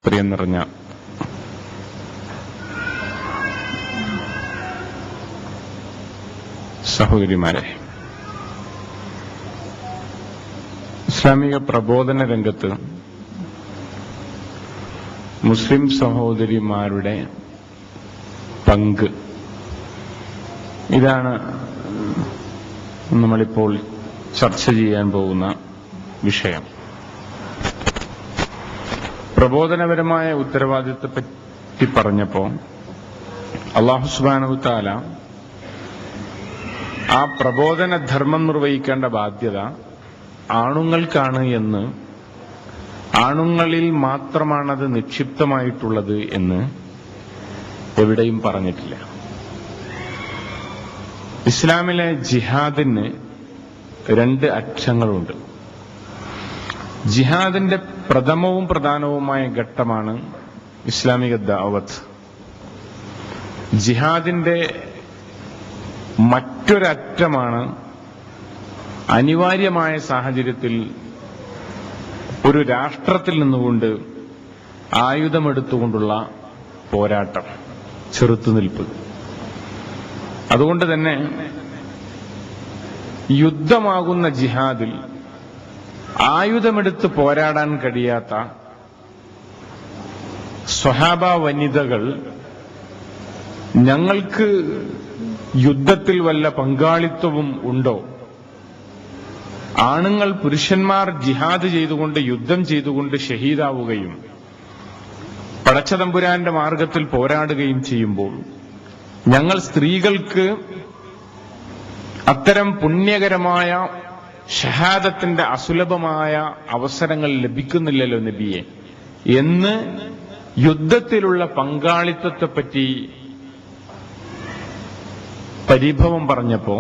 പ്രിയം നിറഞ്ഞ സഹോദരിമാരെ, ഇസ്ലാമിക പ്രബോധന രംഗത്ത് മുസ്ലിം സഹോദരിമാരുടെ പങ്ക്, ഇതാണ് നമ്മളിപ്പോൾ ചർച്ച ചെയ്യാൻ പോകുന്ന വിഷയം. പ്രബോധനപരമായ ഉത്തരവാദിത്തത്തെപ്പറ്റി പറഞ്ഞപ്പോൾ അല്ലാഹു സുബ്ഹാനഹു തആല ആ പ്രബോധന ധർമ്മം നിർവഹിക്കേണ്ട ബാധ്യത ആണുങ്ങൾക്കാണ് എന്ന്, ആണുങ്ങളിൽ മാത്രമാണത് നിക്ഷിപ്തമായിട്ടുള്ളത് എന്ന് എവിടെയും പറഞ്ഞിട്ടില്ല. ഇസ്ലാമിലെ ജിഹാദിന് രണ്ട് അക്ഷങ്ങളുണ്ട്. ജിഹാദിന്റെ പ്രഥമവും പ്രധാനവുമായ ഘട്ടമാണ് ഇസ്ലാമിക ദഅവത്ത്. ജിഹാദിന്റെ മറ്റൊരറ്റമാണ് അനിവാര്യമായ സാഹചര്യത്തിൽ ഒരു രാഷ്ട്രത്തിൽ നിന്നുകൊണ്ട് ആയുധമെടുത്തുകൊണ്ടുള്ള പോരാട്ടം, ചെറുത്തുനിൽപ്പ്. അതുകൊണ്ട് തന്നെ യുദ്ധമാകുന്ന ജിഹാദിൽ ആയുധമെടുത്ത് പോരാടാൻ കഴിയാത്ത സ്വഹാബ വനിതകൾ ഞങ്ങൾക്ക് യുദ്ധത്തിൽ വല്ല പങ്കാളിത്തവും ഉണ്ടോ? ആണുങ്ങൾ, പുരുഷന്മാർ ജിഹാദ് ചെയ്തുകൊണ്ട്, യുദ്ധം ചെയ്തുകൊണ്ട് ഷഹീദാവുകയും പടച്ചതമ്പുരാന്റെ മാർഗത്തിൽ പോരാടുകയും ചെയ്യുമ്പോൾ ഞങ്ങൾ സ്ത്രീകൾക്ക് അത്തരം പുണ്യകരമായ ഷഹാദത്തിന്റെ അസുലഭമായ അവസരങ്ങൾ ലഭിക്കുന്നില്ലല്ലോ നബിയെ എന്ന് യുദ്ധത്തിലുള്ള പങ്കാളിത്തത്തെപ്പറ്റി പരിഭവം പറഞ്ഞപ്പോ,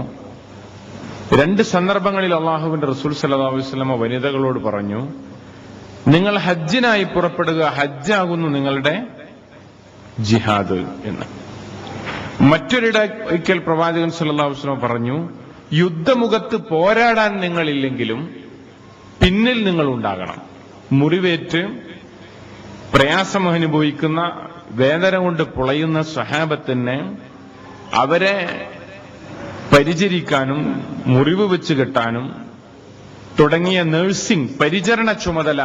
രണ്ട് സന്ദർഭങ്ങളിൽ അള്ളാഹുവിന്റെ റസൂൽ സല്ലല്ലാഹു അലൈഹി വസല്ലം വനിതകളോട് പറഞ്ഞു, നിങ്ങൾ ഹജ്ജിനായി പുറപ്പെടുക, ഹജ്ജാകുന്നു നിങ്ങളുടെ ജിഹാദ് എന്ന്. മറ്റൊരിടയ്ക്കൽ പ്രവാചകൻ സല്ലല്ലാഹു അലൈഹി വസല്ലം പറഞ്ഞു, യുദ്ധമുഖത്ത് പോരാടാൻ നിങ്ങളില്ലെങ്കിലും പിന്നിൽ നിങ്ങൾ ഉണ്ടാകണം. മുറിവേറ്റ് പ്രയാസം അനുഭവിക്കുന്ന, വേദന കൊണ്ട് പുളയുന്ന സ്വഹാബത്തിനെ അവരെ പരിചരിക്കാനും മുറിവ് വെച്ച് കെട്ടാനും തുടങ്ങിയ നഴ്സിംഗ്, പരിചരണ ചുമതല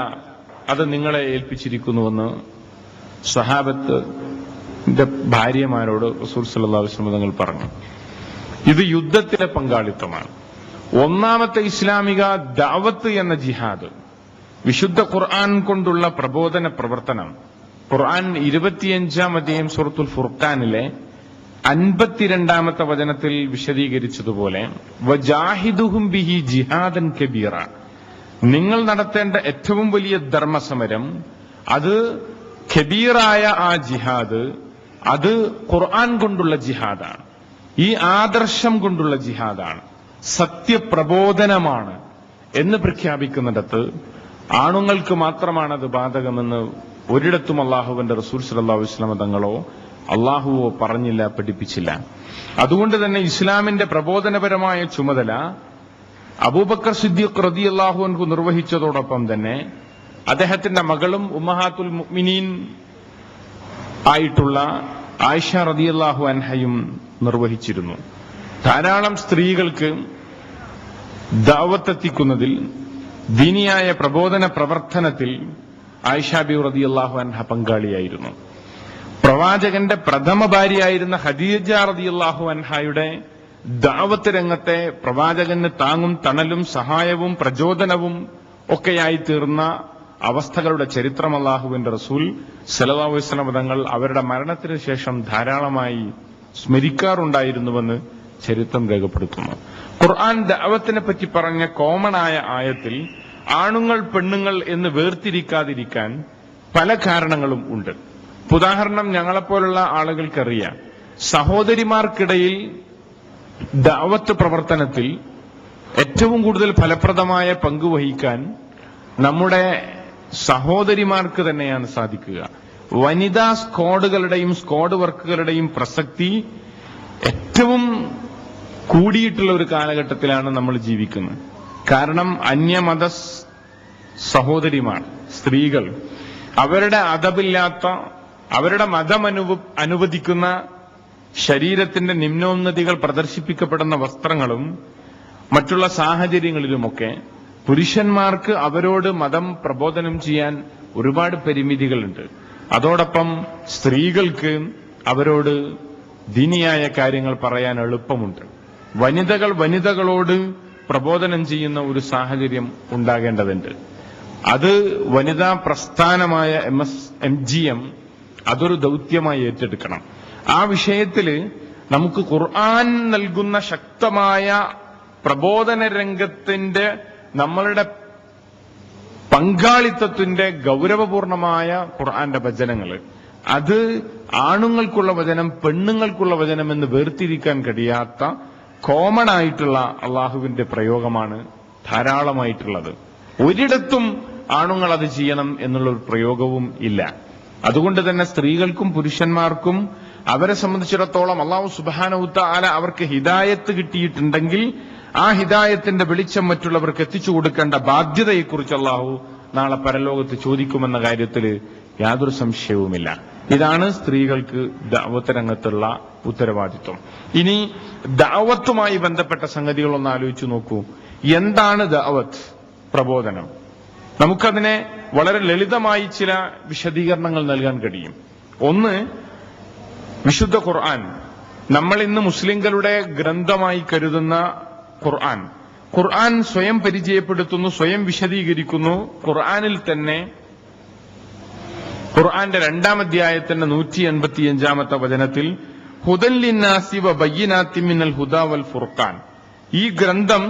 അത് നിങ്ങളെ ഏൽപ്പിച്ചിരിക്കുന്നുവെന്ന് സ്വഹാബത്തിന്റെ ഭാര്യമാരോട് റസൂൽ സല്ലല്ലാഹു അലൈഹി വസല്ലം തങ്ങൾ പറഞ്ഞു. ഇത് യുദ്ധത്തിലെ പങ്കാളിത്തമാണ്. ഒന്നാമത്തെ ഇസ്ലാമിക ദഅവത്ത് എന്ന ജിഹാദ്, വിശുദ്ധ ഖുർആൻ കൊണ്ടുള്ള പ്രബോധന പ്രവർത്തനം, ഖുർആൻ 25-ാം അധ്യായം സൂറത്തുൽ ഫുർഖാനിലെ 52-ാമത്തെ വചനത്തിൽ വിശദീകരിച്ചതുപോലെ, വജാഹിദുഹും ബിഹി ജിഹാദൻ കബീറ, നിങ്ങൾ നടത്തേണ്ട ഏറ്റവും വലിയ ധർമ്മസമരം, അത് കബീറായ ആ ജിഹാദ്, അത് ഖുർആൻ കൊണ്ടുള്ള ജിഹാദാണ്, ഈ ആദർശം കൊണ്ടുള്ള ജിഹാദാണ്, സത്യപ്രബോധനമാണ് എന്ന് പ്രഖ്യാപിക്കുന്നിടത്ത് ആണുങ്ങൾക്ക് മാത്രമാണത് ബാധകമെന്ന് ഒരിടത്തും അള്ളാഹുവിന്റെ റസൂൽ സല്ലല്ലാഹു അലൈഹി വസല്ലം തങ്ങളോ അള്ളാഹുവോ പറഞ്ഞില്ല, പഠിപ്പിച്ചില്ല. അതുകൊണ്ട് തന്നെ ഇസ്ലാമിന്റെ പ്രബോധനപരമായ ചുമതല അബൂബക്കർ സിദ്ദീഖ് റളിയല്ലാഹു അൻഹു നിർവഹിച്ചതോടൊപ്പം തന്നെ അദ്ദേഹത്തിന്റെ മകളും ഉമ്മഹാത്തുൽ മുഅ്മിനീൻ ആയിട്ടുള്ള ആയിഷ റളിയല്ലാഹു അൻഹയും നിർവഹിച്ചിരുന്നു. ധാരാളം സ്ത്രീകൾക്ക് ദഅവത്ത് എത്തിക്കുന്നതിൽ, ദീനിയായ പ്രബോധന പ്രവർത്തനത്തിൽ ആയിഷ ബി റളിയല്ലാഹു അൻഹ പങ്കാളിയായിരുന്നു. പ്രവാചകന്റെ പ്രഥമ ഭാര്യയായിരുന്ന ഖദീജ റളിയല്ലാഹു അൻഹയുടെ ദഅവത്ത് രംഗത്തെ പ്രവാചകന് താങ്ങും തണലും സഹായവും പ്രചോദനവും ഒക്കെയായി തീർന്ന അവസ്ഥകളുടെ ചരിത്രം അല്ലാഹുവിന്റെ റസൂൽ സല്ലല്ലാഹു അലൈഹി വസല്ലം തങ്ങൾ അവരുടെ മരണത്തിന് ശേഷം ധാരാളമായി സ്മരിക്കാറുണ്ടായിരുന്നുവെന്ന് ചരിത്രം രേഖപ്പെടുത്തുന്നു. ഖുർആൻ ദഅവത്തിനെ പറ്റി പറഞ്ഞ കോമണായ ആയത്തിൽ ആണുങ്ങൾ പെണ്ണുങ്ങൾ എന്ന് വേർതിരിക്കാതിരിക്കാൻ പല കാരണങ്ങളും ഉണ്ട്. ഉദാഹരണം, ഞങ്ങളെപ്പോലുള്ള ആളുകൾക്കറിയാം, സഹോദരിമാർക്കിടയിൽ ദഅവത്ത് പ്രവർത്തനത്തിൽ ഏറ്റവും കൂടുതൽ ഫലപ്രദമായ പങ്ക് വഹിക്കാൻ നമ്മുടെ സഹോദരിമാർക്ക് തന്നെയാണ് സാധിക്കുക. വനിതാ സ്ക്വാഡുകളുടെയും സ്ക്വാഡ് വർക്കുകളുടെയും പ്രസക്തി ഏറ്റവും കൂടിയിട്ടുള്ള ഒരു കാലഘട്ടത്തിലാണ് നമ്മൾ ജീവിക്കുന്നത്. കാരണം അന്യമത സഹോദരിമാർ, സ്ത്രീകൾ, അവരുടെ അദബില്ലാത്ത, അവരുടെ മതം അനുവദിക്കുന്ന ശരീരത്തിന്റെ നിമ്നോന്നതികൾ പ്രദർശിപ്പിക്കപ്പെടുന്ന വസ്ത്രങ്ങളും മറ്റുള്ള സാഹചര്യങ്ങളിലുമൊക്കെ പുരുഷന്മാർക്ക് അവരോട് മതം പ്രബോധനം ചെയ്യാൻ ഒരുപാട് പരിമിതികളുണ്ട്. അതോടൊപ്പം സ്ത്രീകൾക്ക് അവരോട് ദീനിയായ കാര്യങ്ങൾ പറയാൻ എളുപ്പമുണ്ട്. വനിതകളോട് പ്രബോധനം ചെയ്യുന്ന ഒരു സാഹചര്യം ഉണ്ടാകേണ്ടതുണ്ട്. അത് വനിതാ പ്രസ്ഥാനമായ MGM അതൊരു ദൗത്യമായി ഏറ്റെടുക്കണം. ആ വിഷയത്തിൽ നമുക്ക് ഖുർആൻ നൽകുന്ന ശക്തമായ പ്രബോധന രംഗത്തിന്റെ നമ്മളുടെ പങ്കാളിത്തത്തിന്റെ ഗൗരവപൂർണമായ ഖുർആന്റെ വചനങ്ങൾ, അത് ആണുങ്ങൾക്കുള്ള വചനം പെണ്ണുങ്ങൾക്കുള്ള വചനം എന്ന് വേർതിരിക്കാൻ കഴിയാത്ത കോമൺ ആയിട്ടുള്ള അള്ളാഹുവിന്റെ പ്രയോഗമാണ് ധാരാളമായിട്ടുള്ളത്. ഒരിടത്തും ആണുങ്ങൾ അത് ചെയ്യണം എന്നുള്ളൊരു പ്രയോഗവും ഇല്ല. അതുകൊണ്ട് തന്നെ സ്ത്രീകൾക്കും പുരുഷന്മാർക്കും അവരെ സംബന്ധിച്ചിടത്തോളം അള്ളാഹു സുബ്ഹാനഹു തആല അവർക്ക് ഹിദായത്ത് കിട്ടിയിട്ടുണ്ടെങ്കിൽ ആ ഹിദായത്തിന്റെ വെളിച്ചം മറ്റുള്ളവർക്ക് എത്തിച്ചു കൊടുക്കേണ്ട ബാധ്യതയെക്കുറിച്ച് അള്ളാഹു നാളെ പരലോകത്ത് ചോദിക്കുമെന്ന കാര്യത്തിൽ യാതൊരു സംശയവുമില്ല. ഇതാണ് സ്ത്രീകൾക്ക് ദഅവത്ത് രംഗത്തുള്ള ഉത്തരവാദിത്വം. ഇനി ദഅവത്തുമായി ബന്ധപ്പെട്ട സംഗതികളൊന്ന് ആലോചിച്ചു നോക്കൂ. എന്താണ് ദഅവത്ത്, പ്രബോധനം? നമുക്കതിനെ വളരെ ലളിതമായി ചില വിശദീകരണങ്ങൾ നൽകാൻ കഴിയും. ഒന്ന്, വിശുദ്ധ ഖുർആൻ, നമ്മൾ ഇന്ന് മുസ്ലിംകളുടെ ഗ്രന്ഥമായി കരുതുന്ന ഖുർആൻ സ്വയം പരിചയപ്പെടുത്തുന്നു, സ്വയം വിശദീകരിക്കുന്നു. ഖുർആനിൽ തന്നെ ഖുർആന്റെ 2-ാം അധ്യായത്തിന്റെ 185-ാമത്തെ വചനത്തിൽ ഹുദൻ ലിന്നാസി വ ബയ്യിനാത്തിൻ മിനൽ ഹുദാ വൽ ഫുർഖാൻ, ഈ ഗ്രന്ഥം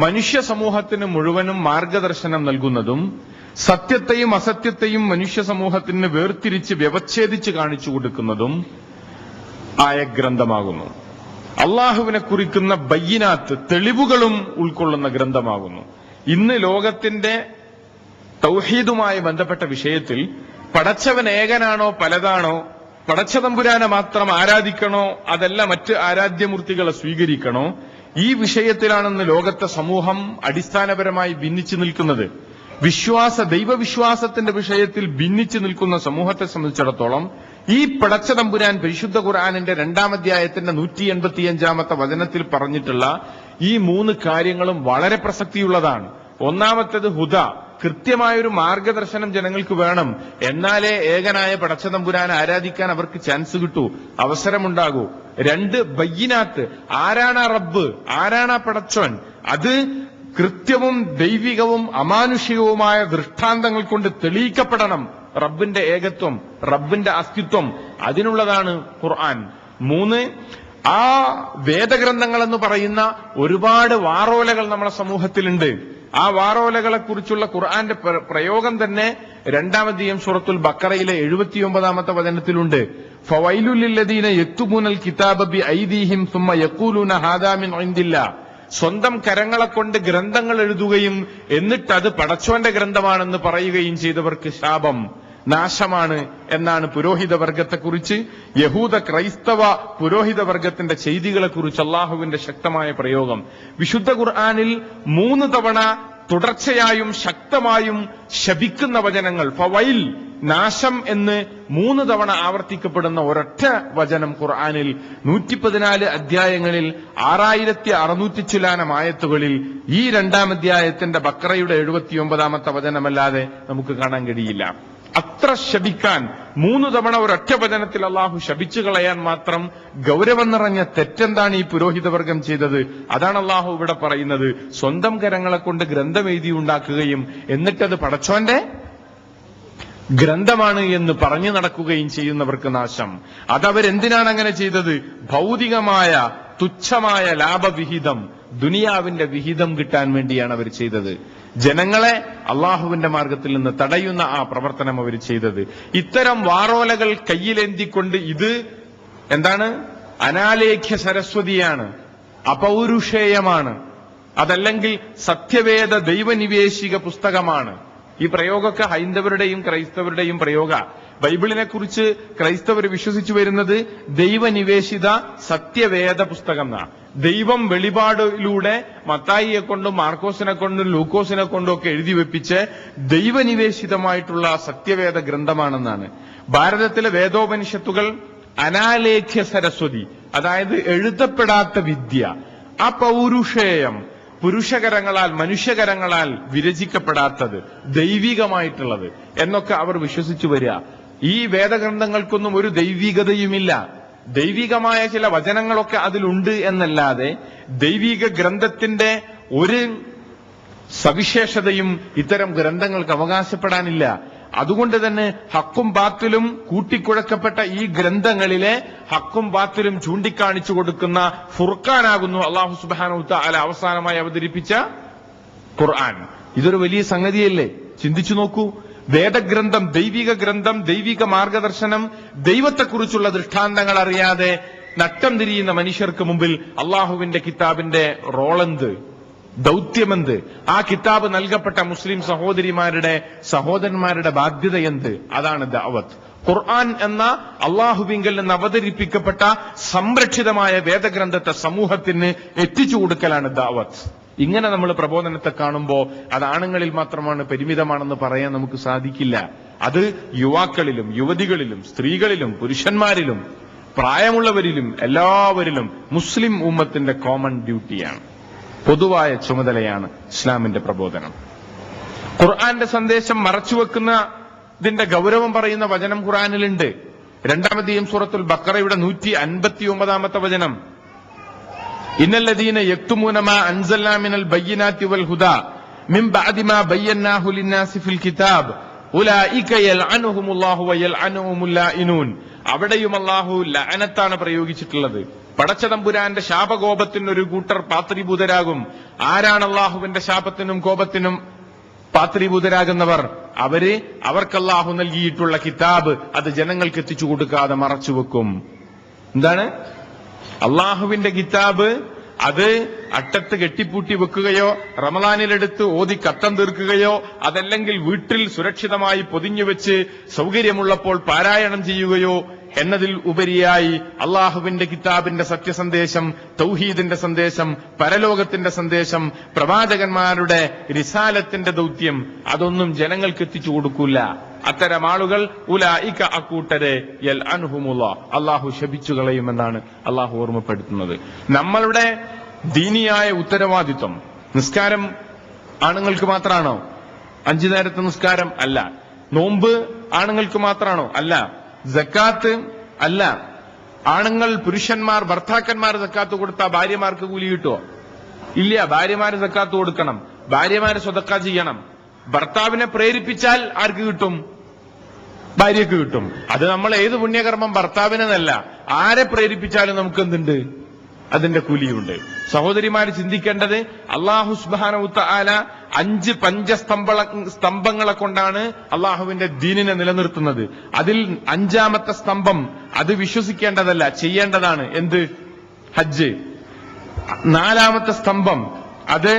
മനുഷ്യ സമൂഹത്തിന് മുഴുവനും മാർഗദർശനം നൽകുന്നതും സത്യത്തെയും അസത്യത്തെയും മനുഷ്യ സമൂഹത്തിന് വേർതിരിച്ച് വ്യവച്ഛേദിച്ച് കാണിച്ചു കൊടുക്കുന്നതും ആയ ഗ്രന്ഥമാകുന്നു. അള്ളാഹുവിനെ കുറിക്കുന്ന ബയ്യിനാത്ത്, തെളിവുകളും ഉൾക്കൊള്ളുന്ന ഗ്രന്ഥമാകുന്നു. ഇന്ന് ലോകത്തിന്റെ തൗഹീദുമായി ബന്ധപ്പെട്ട വിഷയത്തിൽ പടച്ചവൻ ഏകനാണോ പലതാണോ, പടച്ചതമ്പുരാനെ മാത്രം ആരാധിക്കണോ അതല്ല മറ്റ് ആരാധ്യമൂർത്തികളെ സ്വീകരിക്കണോ, ഈ വിഷയത്തിലാണെന്ന് ലോകത്തെ സമൂഹം അടിസ്ഥാനപരമായി ഭിന്നിച്ചു നിൽക്കുന്നത്. ദൈവവിശ്വാസത്തിന്റെ വിഷയത്തിൽ ഭിന്നിച്ചു നിൽക്കുന്ന സമൂഹത്തെ സംബന്ധിച്ചിടത്തോളം ഈ പടച്ചതമ്പുരാൻ പരിശുദ്ധ ഖുർആനിന്റെ 2-ാം അധ്യായത്തിന്റെ 185-ാമത്തെ വചനത്തിൽ പറഞ്ഞിട്ടുള്ള ഈ 3 കാര്യങ്ങളും വളരെ പ്രസക്തിയുള്ളതാണ്. ഒന്നാമത്തേത് ഹുദ, കൃത്യമായൊരു മാർഗദർശനം ജനങ്ങൾക്ക് വേണം. എന്നാലേ ഏകനായ പടച്ചതമ്പുരാനെ ആരാധിക്കാൻ അവർക്ക് ചാൻസ് കിട്ടൂ, അവസരമുണ്ടാകൂ. 2, ബയ്യിനാത്ത്, ആരാണ് റബ്ബ്, ആരാണ് പടച്ചോൻ, അത് കൃത്യവും ദൈവികവും അമാനുഷികവുമായ ദൃഷ്ടാന്തങ്ങൾ കൊണ്ട് തെളിയിക്കപ്പെടണം. റബ്ബിന്റെ ഏകത്വം, റബ്ബിന്റെ അസ്തിത്വം, അതിനുള്ളതാണ് ഖുർആൻ. 3, ആ വേദഗ്രന്ഥങ്ങൾ എന്ന് പറയുന്ന ഒരുപാട് വാറോലകൾ നമ്മുടെ സമൂഹത്തിലുണ്ട്. ആ വാറോലകളെ കുറിച്ചുള്ള ഖുർആന്റെ പ്രയോഗം തന്നെ 2-ാം അധ്യായം സൂറത്തുൽ ബഖറയിലെ 79-ാമത്തെ വചനത്തിലുണ്ട്. ഫവൈലുൽ ലില്ലദീന യക്തുബൂനൽ കിതാബ ബിഐദീഹിം സുമ്മ യഖൂലൂന ഹാദാ മിൻ ഇൻദില്ലാ, സ്വന്തം കരങ്ങളെ കൊണ്ട് ഗ്രന്ഥങ്ങൾ എഴുതുകയും എന്നിട്ട് അത് പടച്ചോന്റെ ഗ്രന്ഥമാണെന്ന് പറയുകയും ചെയ്തവർക്ക് ശാപം, നാശമാണ് എന്നാണ് പുരോഹിത വർഗത്തെക്കുറിച്ച്, യഹൂദ ക്രൈസ്തവ പുരോഹിത വർഗത്തിന്റെ ചെയ്തികളെക്കുറിച്ച് അള്ളാഹുവിന്റെ ശക്തമായ പ്രയോഗം. വിശുദ്ധ ഖുർആനിൽ 3 തവണ തുടർച്ചയായും ശക്തമായും ശപിക്കുന്ന വചനങ്ങൾ, ഫവൈൽ, നാശം എന്ന് 3 തവണ ആവർത്തിക്കപ്പെടുന്ന ഒരൊറ്റ വചനം ഖുർആനിൽ 114 അധ്യായങ്ങളിൽ 6600 ചില്ലാനം ആയത്തുകളിൽ ഈ 2-ാം അധ്യായത്തിന്റെ ബഖറയുടെ 79-ാമത്തെ വചനമല്ലാതെ നമുക്ക് കാണാൻ കഴിയില്ല. അത്ര ശപിക്കാൻ 3 തവണ ഒരൊറ്റ വചനത്തിൽ അള്ളാഹു ശപിച്ചു കളയാൻ മാത്രം ഗൗരവം നിറഞ്ഞ തെറ്റെന്താണ് ഈ പുരോഹിതവർഗം ചെയ്തത്? അതാണ് അള്ളാഹു ഇവിടെ പറയുന്നത്. സ്വന്തം കരങ്ങളെ കൊണ്ട് ഗ്രന്ഥം എഴുതി ഉണ്ടാക്കുകയും എന്നിട്ടത് പടച്ചോന്റെ ഗ്രന്ഥമാണ് എന്ന് പറഞ്ഞു നടക്കുകയും ചെയ്യുന്നവർക്ക് നാശം. അതവരെന്തിനാണ് അങ്ങനെ ചെയ്തത്? ഭൗതികമായ തുച്ഛമായ ലാഭവിഹിതം, ദുനിയാവിന്റെ വിഹിതം കിട്ടാൻ വേണ്ടിയാണ് അവർ ചെയ്തത്. ജനങ്ങളെ അള്ളാഹുവിന്റെ മാർഗത്തിൽ നിന്ന് തടയുന്ന ആ പ്രവർത്തനം അവർ ചെയ്തത്. ഇത്തരം വാറോലകൾ കയ്യിലേന്തിക്കൊണ്ട് ഇത് എന്താണ്? അനാലേഖ്യ സരസ്വതിയാണ്, അപൗരുഷേയമാണ്, അതല്ലെങ്കിൽ സത്യവേദ ദൈവനിവേശിക പുസ്തകമാണ്. ഈ പ്രയോഗമൊക്കെ ഹൈന്ദവരുടെയും ക്രൈസ്തവരുടെയും പ്രയോഗ. ബൈബിളിനെ കുറിച്ച് ക്രൈസ്തവർ വിശ്വസിച്ചു വരുന്നത് ദൈവനിവേശിത സത്യവേദ പുസ്തകം എന്നാ. ദൈവം വെളിപാടിലൂടെ മത്തായിയെ കൊണ്ടും മാർക്കോസിനെ കൊണ്ടും ലൂക്കോസിനെ കൊണ്ടും ഒക്കെ എഴുതി വെപ്പിച്ച് ദൈവനിവേശിതമായിട്ടുള്ള സത്യവേദ ഗ്രന്ഥമാണെന്നാണ്. ഭാരതത്തിലെ വേദോപനിഷത്തുകൾ അനാലേഖ്യ സരസ്വതി, അതായത് എഴുതപ്പെടാത്ത വിദ്യ, അപൗരുഷേയം, പുരുഷകരങ്ങളാൽ മനുഷ്യകരങ്ങളാൽ വിരചിക്കപ്പെടാത്തത്, ദൈവികമായിട്ടുള്ളത് എന്നൊക്കെ അവർ വിശ്വസിച്ചു വരിക. ഈ വേദഗ്രന്ഥങ്ങൾക്കൊന്നും ഒരു ദൈവികതയുമില്ല. ദൈവികമായ ചില വചനങ്ങളൊക്കെ അതിലുണ്ട് എന്നല്ലാതെ ദൈവിക ഗ്രന്ഥത്തിന്റെ ഒരു സവിശേഷതയും ഇത്തരം ഗ്രന്ഥങ്ങൾക്ക് അവകാശപ്പെടാനില്ല. അതുകൊണ്ട് തന്നെ ഹക്കും ബാത്തിലും കൂട്ടിക്കുഴക്കപ്പെട്ട ഈ ഗ്രന്ഥങ്ങളിലെ ഹക്കും ബാത്തിലും ചൂണ്ടിക്കാണിച്ചു കൊടുക്കുന്ന ഫുർഖാനാകുന്നു അല്ലാഹു സുബ്ഹാനഹു വ തആല അവസാനമായി അവതരിപ്പിച്ച ഖുർആൻ. ഇതൊരു വലിയ സംഗതിയല്ലേ? ചിന്തിച്ചു നോക്കൂ. വേദഗ്രന്ഥം, ദൈവിക ഗ്രന്ഥം, ദൈവിക മാർഗദർശനം, ദൈവത്തെക്കുറിച്ചുള്ള ദൃഷ്ടാന്തങ്ങൾ അറിയാതെ നട്ടം തിരിയുന്ന മനുഷ്യർക്ക് മുമ്പിൽ അള്ളാഹുവിന്റെ കിതാബിന്റെ റോളെന്ത്, ദൗത്യമെന്ത്? ആ കിതാബ് നൽകപ്പെട്ട മുസ്ലിം സഹോദരന്മാരുടെ ബാധ്യത എന്ത്? അതാണ് ദഅവത്ത്. ഖുർആൻ എന്ന അള്ളാഹുവിങ്കൽ നിന്ന് അവതരിപ്പിക്കപ്പെട്ട സംരക്ഷിതമായ വേദഗ്രന്ഥത്തെ സമൂഹത്തിന് എത്തിച്ചു കൊടുക്കലാണ് ദഅവത്ത്. ഇങ്ങനെ നമ്മൾ പ്രബോധനത്തെ കാണുമ്പോൾ അത് ആണുങ്ങളിൽ മാത്രമാണ് പരിമിതമാണെന്ന് പറയാൻ നമുക്ക് സാധിക്കില്ല. അത് യുവാക്കളിലും യുവതികളിലും സ്ത്രീകളിലും പുരുഷന്മാരിലും പ്രായമുള്ളവരിലും എല്ലാവരിലും മുസ്ലിം ഉമ്മത്തിന്റെ കോമൺ ഡ്യൂട്ടിയാണ്, പൊതുവായ ചുമതലയാണ് ഇസ്ലാമിന്റെ പ്രബോധനം. ഖുർആന്റെ സന്ദേശം മറച്ചുവെക്കുന്നതിന്റെ ഗൗരവം പറയുന്ന വചനം ഖുർആനിലുണ്ട്. 2-ാമത്തെയും സൂറത്തുൽ ബഖറയുടെ 159-ാമത്തെ വചനം, ഇന്നല്ലദീന യക്തുമൂന മാ അൻസൽനാ മിനൽ ബയ്യിനാതി വൽ ഹുദാ മിൻ ബഅദി മാ ബയ്യനാഹു ലിന്നാസി ഫിൽ കിതാബ് ഉലൈക യൽഅനുഹുമുല്ലാഹു വയൽഅനുഹുമുൽ ലായിനൂൻ. അവിടെയും അല്ലാഹു ലഅനത്താണ് പ്രയോഗിച്ചിട്ടുള്ളത്. പടച്ചതമ്പുരാന്റെ ശാപകോപത്തിന് ഒരു കൂട്ടർ പാത്രീഭൂതരാകും. ആരാണ് അല്ലാഹുവിന്റെ ശാപത്തിനും കോപത്തിനും പാത്രീഭൂതരാകുന്നവർ? അവർക്ക് അല്ലാഹു നൽകിയിട്ടുള്ള കിതാബ് അത് ജനങ്ങൾക്ക് എത്തിച്ചു കൊടുക്കാതെ മറച്ചുവെക്കും. എന്താണ് അള്ളാഹുവിന്റെ കിതാബ്? അത് അട്ടത്ത് കെട്ടിപ്പൂട്ടി വെക്കുകയോ റമദാനിലെടുത്ത് ഓതി കത്തം തീർക്കുകയോ അതല്ലെങ്കിൽ വീട്ടിൽ സുരക്ഷിതമായി പൊതിഞ്ഞുവെച്ച് സൗകര്യമുള്ളപ്പോൾ പാരായണം ചെയ്യുകയോ എന്നതിൽ ഉപരിയായി അള്ളാഹുവിന്റെ കിതാബിന്റെ സത്യസന്ദേശം, തൗഹീദിന്റെ സന്ദേശം, പരലോകത്തിന്റെ സന്ദേശം, പ്രവാചകന്മാരുടെ റിസാലത്തിന്റെ ദൗത്യം അതൊന്നും ജനങ്ങൾക്ക് എത്തിച്ചു കൊടുക്കൂല. അത്തരം ആളുകൾ ഉലൈക അക്കൂട്ടരെ യൽഅൻഹുമുല്ലാഹ് അള്ളാഹു ശപിച്ചു കളയുമെന്നാണ് അള്ളാഹു ഓർമ്മപ്പെടുത്തുന്നത്. നമ്മളുടെ ദീനിയായ ഉത്തരവാദിത്വം, നിസ്കാരം ആണുങ്ങൾക്ക് മാത്രമാണോ? 5 നേരത്തെ നിസ്കാരം അല്ല. നോമ്പ് ആണുങ്ങൾക്ക് മാത്രമാണോ? അല്ല. സക്കാത്ത് അല്ല. ആണുങ്ങൾ, പുരുഷന്മാർ, ഭർത്താക്കന്മാർ സക്കാത്ത് കൊടുത്താൽ ഭാര്യമാർക്ക് കൂലി കിട്ടുമോ? ഇല്ല. ഭാര്യമാര് സക്കാത്ത് കൊടുക്കണം, ഭാര്യമാര് സ്വതക്ക ചെയ്യണം. ഭർത്താവിനെ പ്രേരിപ്പിച്ചാൽ ആർക്ക് കിട്ടും? ഭാര്യക്ക് കിട്ടും. അത് നമ്മൾ ഏത് പുണ്യകർമ്മം ഭർത്താവിനെന്നല്ല, ആരെ പ്രേരിപ്പിച്ചാലും നമുക്ക് എന്തുണ്ട്? അതിന്റെ കൂലിയുണ്ട്. സഹോദരിമാര് ചിന്തിക്കേണ്ടത്, അല്ലാഹു സുബ്ഹാനഹു വ തആല 5 പഞ്ചസ്തംഭങ്ങളെ കൊണ്ടാണ് അള്ളാഹുവിന്റെ ദീനിനെ നിലനിർത്തുന്നത്. അതിൽ 5-ാമത്തെ സ്തംഭം അത് വിശ്വസിക്കേണ്ടതല്ല, ചെയ്യേണ്ടതാണ്. എന്ത്? ഹജ്ജ്. 4-ാമത്തെ സ്തംഭം അത്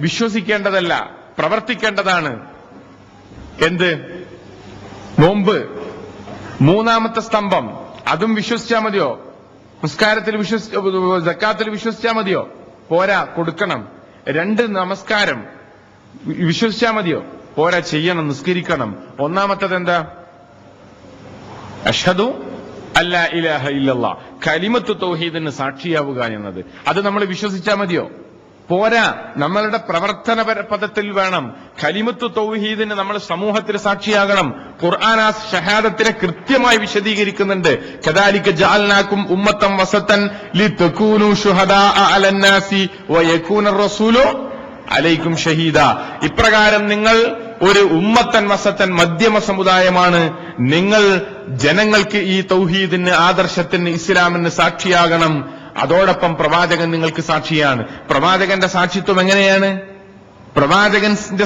വിശ്വസിക്കേണ്ടതല്ല, പ്രവർത്തിക്കേണ്ടതാണ്. എന്ത്? നോമ്പ്. 3-ാമത്തെ സ്തംഭം അതും വിശ്വസിച്ചാൽ മതിയോ? നിസ്കാരത്തിൽ സക്കാത്തിൽ വിശ്വസിച്ചാൽ മതിയോ? പോരാ, കൊടുക്കണം. 2 നമസ്കാരം വിശ്വസിച്ചാൽ മതിയോ? പോരാ, ചെയ്യണം, നിസ്കരിക്കണം. 1-ാമത്തേത് എന്താ? അഷ്ഹദു അല്ലാ ഇലാഹ ഇല്ലല്ലാഹ്, കലിമത്തു തൗഹീദിന് സാക്ഷിയാവുക എന്നത്. അത് നമ്മൾ വിശ്വസിച്ചാൽ മതിയോ? പോരാ, നമ്മളുടെ പ്രവർത്തന പദത്തിൽ വേണം. കലിമത്തു തൗഹീദിന് നമ്മൾ സമൂഹത്തിൽ സാക്ഷിയാകണം. ഖുർആൻ ആ ഷഹാദത്തിനെ കൃത്യമായി വിശദീകരിക്കുന്നുണ്ട്. കദാലിക ജഅൽനാകും ഉമ്മത്തൻ വസതൻ ലിതകൂനു ശുഹദാഅ അലന്നാസി വയകൂന റസൂലു അലൈക്കും ഷഹീദ. ഇപ്രകാരം നിങ്ങൾ ഒരു ഉമ്മത്തൻ വസത്തൻ, മധ്യമ സമുദായമാണ്. നിങ്ങൾ ജനങ്ങൾക്ക് ഈ തൗഹീദിന്, ആദർശത്തിന്, ഇസ്ലാമിന് സാക്ഷിയാകണം. അതോടൊപ്പം പ്രവാചകൻ നിങ്ങൾക്ക് സാക്ഷിയാണ്. പ്രവാചകന്റെ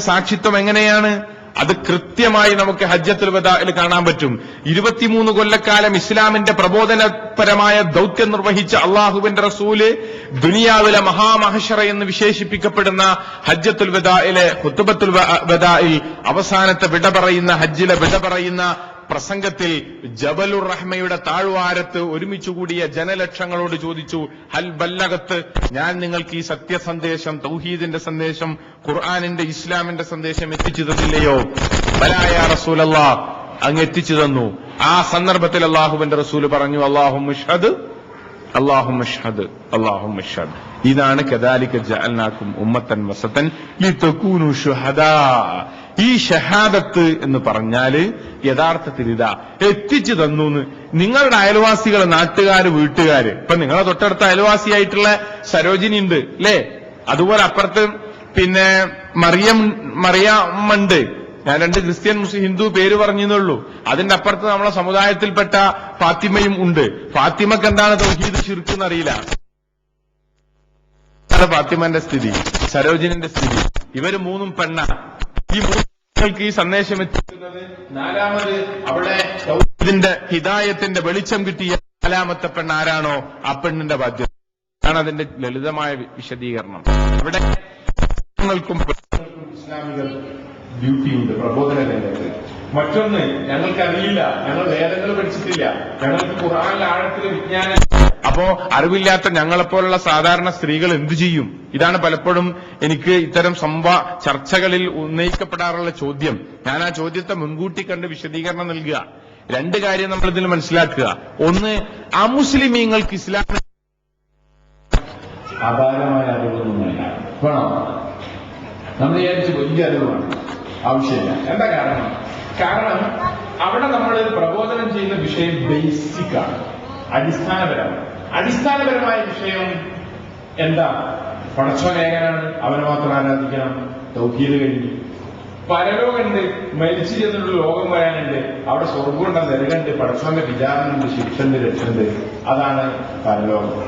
സാക്ഷിത്വം എങ്ങനെയാണ്? അത് കൃത്യമായി നമുക്ക് ഹജ്ജത്തുൽ വദാഇൽ കാണാൻ പറ്റും. 23 കൊല്ലക്കാലം ഇസ്ലാമിന്റെ പ്രബോധനപരമായ ദൗത്യം നിർവഹിച്ച അള്ളാഹുവിന്റെ റസൂല് ദുനിയാവിലെ മഹാമഹശറ എന്ന് വിശേഷിപ്പിക്കപ്പെടുന്ന ഹജ്ജത്തുൽ വദാഇലെ ഖുത്ബത്തുൽ വദാഇൽ അവസാനത്തെ വിട പറയുന്ന, ഹജ്ജിലെ വിട പറയുന്ന പ്രസംഗത്തിൽ ജബലുർ റഹ്മയുടെ താഴ്വാരത്ത് ഒരുമിച്ചുകൂടിയ ജനലക്ഷങ്ങളോട് ചോദിച്ചു, ഹൽ ബല്ലഗത്ത്, ഞാൻ നിങ്ങൾക്ക് ഈ സത്യസന്ദേശം, തൗഹീദിന്റെ സന്ദേശം, ഖുർആനിന്റെ ഇസ്ലാമിന്റെ സന്ദേശം എത്തിച്ചു തന്നില്ലയോ? ബലാ യാ റസൂലല്ലാഹ്, അങ്ങ് എത്തിച്ചു തന്നു. ആ സന്ദർഭത്തിൽ അല്ലാഹുവിന്റെ റസൂല് പറഞ്ഞു, അല്ലാഹുമ്മ ഷ്ഹദ്, അല്ലാഹുമ്മ ഷ്ഹദ്, അല്ലാഹുമ്മ ഷ്ഹദ്. ഇതാണ് കദാലിക ജഅൽനാകും ഉമ്മത്തൻ വസതൻ ലിതകൂനു ശുഹദാ. ഈ ഷഹാദത്ത് എന്ന് പറഞ്ഞാല് യഥാർത്ഥത്തിൽ ഇതാ, എത്തിച്ചു തന്നു. നിങ്ങളുടെ അയൽവാസികൾ, നാട്ടുകാര്, വീട്ടുകാര്, ഇപ്പൊ നിങ്ങളെ തൊട്ടടുത്ത അയൽവാസിയായിട്ടുള്ള സരോജിനി ഉണ്ട് അല്ലേ? അതുപോലെ അപ്പുറത്ത് പിന്നെ മറിയമ്മണ്ട്. ഞാൻ 2 ക്രിസ്ത്യൻ മുസ്ലിം ഹിന്ദു പേര് പറഞ്ഞെന്നുള്ളൂ. അതിന്റെ അപ്പുറത്ത് നമ്മളെ സമുദായത്തിൽപ്പെട്ട ഫാത്തിമയും ഉണ്ട്. ഫാത്തിമക്ക് എന്താണ് തൗഹീദ് ശിർക്ക് എന്നറിയില്ല. ഫാത്തിമന്റെ സ്ഥിതി, സരോജിനിന്റെ സ്ഥിതി, ഇവര് 3 പെണ്ണാണ്. ഈ 3 ഈ സന്ദേശം എത്തിക്കുന്നത്. 4ാമത് അവിടെ തൗഹീദിന്റെ ഹിദായത്തിന്റെ വെളിച്ചം കിട്ടിയ 4ാമത്തെ പെണ്ണ് ആരാണോ ആ പെണ്ണിന്റെ ബാധ്യത ആണ് അതിന്റെ ലളിതമായ വിശദീകരണം. അവിടെ ഇസ്ലാമിക ഡ്യൂട്ടിയുണ്ട് പ്രബോധന രംഗത്ത്. മറ്റൊന്ന്, ഞങ്ങൾക്കറിയില്ല, ഞങ്ങൾ വേദങ്ങൾ പഠിച്ചിട്ടില്ല, ഞങ്ങൾക്ക് ഖുർആനിലെ ആഴത്തിലെ വിജ്ഞാനം. അപ്പോ അറിവില്ലാത്ത ഞങ്ങളെപ്പോലുള്ള സാധാരണ സ്ത്രീകൾ എന്തു ചെയ്യും? ഇതാണ് പലപ്പോഴും എനിക്ക് ഇത്തരം ചർച്ചകളിൽ ഉന്നയിക്കപ്പെടാറുള്ള ചോദ്യം. ഞാൻ ആ ചോദ്യത്തെ മുൻകൂട്ടി കണ്ട് വിശദീകരണം നൽകുക. 2 കാര്യം നമ്മൾ ഇതിൽ മനസ്സിലാക്കുക. ഒന്ന്, അമുസ്ലിമീങ്ങൾക്ക് ഇസ്ലാം അപാരമായ അറിവൊന്നുമില്ല. വേണോ? നമ്മൾ വിചാരിച്ച് വലിയ അറിവാണ്, ആവശ്യമില്ല. എന്താ കാരണം അവിടെ നമ്മൾ പ്രബോധനം ചെയ്യുന്ന വിഷയം ബേസിക്കാണ്, അടിസ്ഥാനപരമാണ്. അടിസ്ഥാനപരമായ വിഷയം എന്താ? പടച്ചോൻ ഏകനാണ്, അവനെ മാത്രം ആരാധിക്കണം, തൗഹീദ് കഴിഞ്ഞു. പരലോകമുണ്ട്, മരിച്ചു ചെന്നിട്ട് ലോകം വരാനുണ്ട്, അവിടെ സ്വർഗമുണ്ട്, നരകമുണ്ട്, പടച്ചോന്റെ വിചാരണയുണ്ട്, ശിക്ഷണ്ട്, രക്ഷണ്ട്. അതാണ് പരലോകം.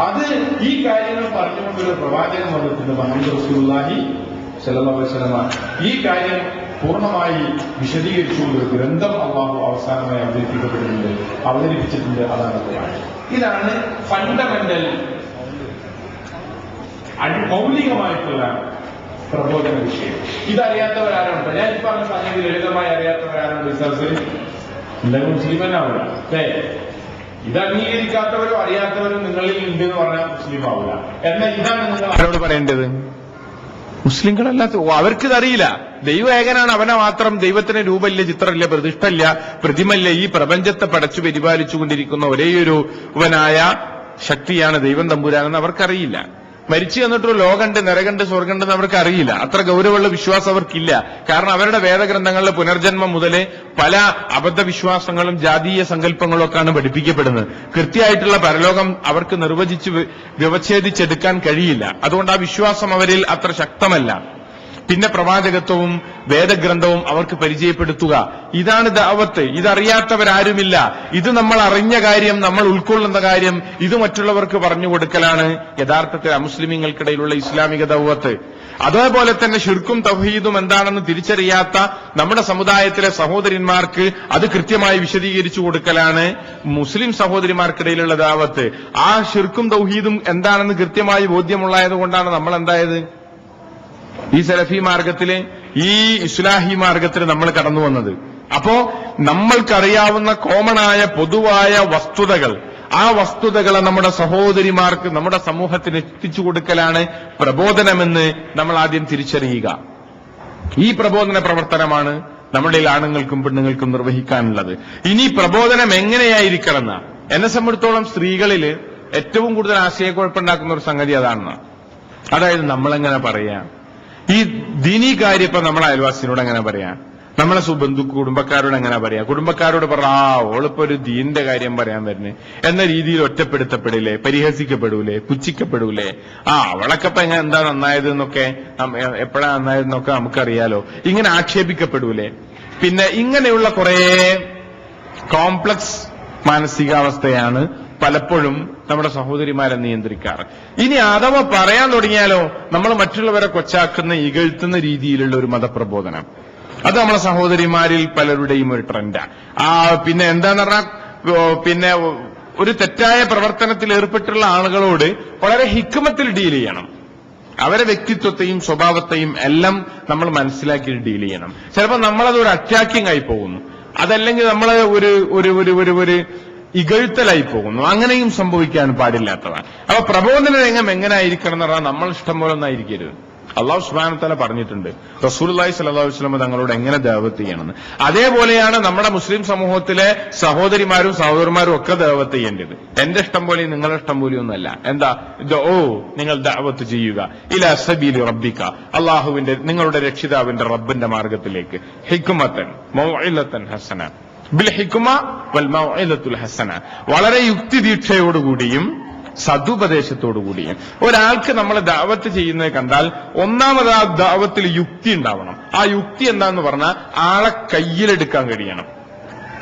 അത് ഈ കാര്യങ്ങൾ പറഞ്ഞുകൊണ്ടൊരു പ്രവാചകൻ വന്നിട്ടുണ്ട്, മുഹമ്മദ് റസൂലുള്ളാഹി സ്വല്ലല്ലാഹു അലൈഹി വസല്ലം. ഈ കാര്യം പൂർണ്ണമായി വിശദീകരിച്ചുകൊണ്ട് ഒരു ഗ്രന്ഥം അല്ലാഹു അവസാനമായി അവതരിപ്പിച്ചിട്ടുണ്ട്. അതാണ് ഖുർആൻ. ഇതാണ് ഫണ്ടമെന്റൽ, മൗലികമായിട്ടുള്ള പ്രബോധന വിഷയം. ഇതറിയാത്തവരാരുണ്ട്? ഞാൻ ഈ പറഞ്ഞ സംഗതി ലളിതമായി അറിയാത്തവരാരുണ്ട്? വിശ്വാസത്തിൽ എന്തെങ്കിലും മുസ്ലിമനാവില്ല അല്ലേ? ഇത് അംഗീകരിക്കാത്തവരും അറിയാത്തവരും നിങ്ങളിൽ ഉണ്ട് എന്ന് പറഞ്ഞാൽ മുസ്ലിം ആവില്ല. എന്നാൽ ഇതാണ് നിങ്ങൾ ആരോട് പറയേണ്ടത്? മുസ്ലിങ്ങളല്ലാത്ത അവർക്കിതറിയില്ല. ദൈവം ഏകനാണ്, അവനെ മാത്രം, ദൈവത്തിന് രൂപമില്ല, ചിത്രമില്ല, പ്രതിഷ്ഠയില്ല, പ്രതിമല്ല. ഈ പ്രപഞ്ചത്തെ പടച്ചു പരിപാലിച്ചുകൊണ്ടിരിക്കുന്ന ഒരേയൊരുവനായ ശക്തിയാണ് ദൈവം തമ്പുരാനെന്ന് അവർക്കറിയില്ല. മരിച്ചു എന്നിട്ടൊരു ലോകമുണ്ട്, നരകമുണ്ട്, സ്വർഗമുണ്ടെന്ന് അവർക്ക് അറിയില്ല. അത്ര ഗൗരവമുള്ള വിശ്വാസം അവർക്കില്ല. കാരണം അവരുടെ വേദഗ്രന്ഥങ്ങളിലെ പുനർജന്മം മുതലേ പല അബദ്ധവിശ്വാസങ്ങളും ജാതീയ സങ്കല്പങ്ങളും ഒക്കെയാണ് പഠിപ്പിക്കപ്പെടുന്നത്. കൃത്യമായിട്ടുള്ള പരലോകം അവർക്ക് നിർവചിച്ച് വ്യവച്ഛേദിച്ചെടുക്കാൻ കഴിയില്ല. അതുകൊണ്ട് ആ വിശ്വാസം അവരിൽ അത്ര ശക്തമല്ല. പിന്നെ പ്രവാചകത്വവും വേദഗ്രന്ഥവും അവർക്ക് പരിചയപ്പെടുത്തുക, ഇതാണ് ദഅവത്ത്. ഇതറിയാത്തവരാരുമില്ല. ഇത് നമ്മൾ അറിഞ്ഞ കാര്യം, നമ്മൾ ഉൾക്കൊള്ളുന്ന കാര്യം, ഇത് മറ്റുള്ളവർക്ക് പറഞ്ഞു കൊടുക്കലാണ് യഥാർത്ഥത്തിൽ അമുസ്ലിമീങ്ങൾക്കിടയിലുള്ള ഇസ്ലാമിക ദഅവത്ത്. അതേപോലെ തന്നെ ശിർക്കും തൗഹീദും എന്താണെന്ന് തിരിച്ചറിയാത്ത നമ്മുടെ സമുദായത്തിലെ സഹോദരന്മാർക്ക് അത് കൃത്യമായി വിശദീകരിച്ചു കൊടുക്കലാണ് മുസ്ലിം സഹോദരിമാർക്കിടയിലുള്ള ദഅവത്ത്. ആ ശിർക്കും തൗഹീദും എന്താണെന്ന് കൃത്യമായി ബോധ്യമുള്ളതുകൊണ്ടാണ് നമ്മൾ എന്തായത്, ഈ സലഫി മാർഗത്തില്, ഈ ഇസ്ലാഹി മാർഗത്തിൽ നമ്മൾ കടന്നു വന്നത്. അപ്പോ നമ്മൾക്കറിയാവുന്ന കോമണായ പൊതുവായ വസ്തുതകൾ, ആ വസ്തുതകളെ നമ്മുടെ സഹോദരിമാർക്ക്, നമ്മുടെ സമൂഹത്തിന് എത്തിച്ചു കൊടുക്കലാണ് പ്രബോധനമെന്ന് നമ്മൾ ആദ്യം തിരിച്ചറിയുക. ഈ പ്രബോധന പ്രവർത്തനമാണ് നമ്മുടെ ആണുങ്ങൾക്കും പെണ്ണുങ്ങൾക്കും നിർവഹിക്കാനുള്ളത്. ഇനി പ്രബോധനം എങ്ങനെയായിരിക്കണമെന്ന എന്നെ സംബന്ധിച്ചിടത്തോളം സ്ത്രീകളില് ഏറ്റവും കൂടുതൽ ആശയക്കുഴപ്പമുണ്ടാക്കുന്ന ഒരു സംഗതി അതാണ്. അതായത് നമ്മളെങ്ങനെ പറയാം ഈ ദീനീ കാര്യം? ഇപ്പൊ നമ്മളെ അയൽവാസിനോട് എങ്ങനെ പറയാം, നമ്മളെ കുടുംബക്കാരോട് എങ്ങനെ പറയാം? കുടുംബക്കാരോട് ഓളിപ്പോ ഒരു ദീനിന്റെ കാര്യം പറയാൻ വരുന്നേ എന്ന രീതിയിൽ ഒറ്റപ്പെടുത്തപ്പെടില്ലേ, പരിഹസിക്കപ്പെടൂലേ, പുച്ഛിക്കപ്പെടൂലേ? അവളൊക്കെ ഇപ്പൊ എന്താ നന്നായത് എന്നൊക്കെ, എപ്പോഴാ നന്നായതെന്നൊക്കെ നമുക്കറിയാലോ. ഇങ്ങനെ ആക്ഷേപിക്കപ്പെടൂലേ? പിന്നെ ഇങ്ങനെയുള്ള കുറെ കോംപ്ലക്സ് മാനസികാവസ്ഥയാണ് പലപ്പോഴും നമ്മുടെ സഹോദരിമാരെ നിയന്ത്രിക്കാറ്. ഇനി അഥവാ പറയാൻ തുടങ്ങിയാലോ നമ്മൾ മറ്റുള്ളവരെ കൊച്ചാക്കുന്ന, ഇകഴ്ത്തുന്ന രീതിയിലുള്ള ഒരു മതപ്രബോധനം, അത് നമ്മളെ സഹോദരിമാരിൽ പലരുടെയും ഒരു ട്രെൻഡാണ്. പിന്നെ എന്താന്ന് പറഞ്ഞാൽ, പിന്നെ ഒരു തെറ്റായ പ്രവർത്തനത്തിൽ ഏർപ്പെട്ടുള്ള ആളുകളോട് വളരെ ഹിക്മത്തിൽ ഡീൽ ചെയ്യണം. അവരെ വ്യക്തിത്വത്തെയും സ്വഭാവത്തെയും എല്ലാം നമ്മൾ മനസ്സിലാക്കി ഡീൽ ചെയ്യണം. ചിലപ്പോൾ നമ്മളത് ഒരു അറ്റാക്കിംഗ് ആയി പോകുന്നു. അതല്ലെങ്കിൽ നമ്മളെ ഒരു ഒരു ഒരു ഒരു ഒരു ഇകഴ്ത്തലായി പോകുന്നു. അങ്ങനെയും സംഭവിക്കാൻ പാടില്ലാത്തതാണ്. അപ്പൊ പ്രബോധന രംഗം എങ്ങനെ ആയിരിക്കണം എന്ന് പറഞ്ഞാൽ നമ്മൾ ഇഷ്ടം പോലെ ഒന്നായിരിക്കരുത്. അള്ളാഹു സുബ്ഹാനഹു വ തആല പറഞ്ഞിട്ടുണ്ട് റസൂലുള്ളാഹി സ്വല്ലല്ലാഹു അലൈഹി വസല്ലം തങ്ങളോട് എങ്ങനെ ദഅവത്ത് ചെയ്യണമെന്ന്. അതേപോലെയാണ് നമ്മുടെ മുസ്ലിം സമൂഹത്തിലെ സഹോദരിമാരും സഹോദരന്മാരും ഒക്കെ ദഅവത്ത് ചെയ്യേണ്ടത്. എന്റെ ഇഷ്ടം പോലെയും നിങ്ങളുടെ ഇഷ്ടം പോലെയും ഒന്നല്ല. എന്താ നിങ്ങൾ ദഅവത്ത് ചെയ്യുക ഇലാ സബീലി റബ്ബിക, അള്ളാഹുവിന്റെ നിങ്ങളുടെ രക്ഷിതാവിന്റെ റബ്ബിന്റെ മാർഗത്തിലേക്ക്, ഹിക്മത്തൻ മൗഇലത്തൻ ഹസന ബിൽ ഹിക്മ വൽ മൗഇലത്തുൽ ഹസന, വളരെ യുക്തിദീക്ഷയോടുകൂടിയും സതുപദേശത്തോടുകൂടിയും. ഒരാൾക്ക് നമ്മൾ ദഅവത്ത് ചെയ്യുന്നത് കണ്ടാൽ ഒന്നാമത് ആ ദഅവത്തിൽ യുക്തി ഉണ്ടാവണം. ആ യുക്തി എന്താന്ന് പറഞ്ഞാൽ ആളെ കയ്യിലെടുക്കാൻ കഴിയണം.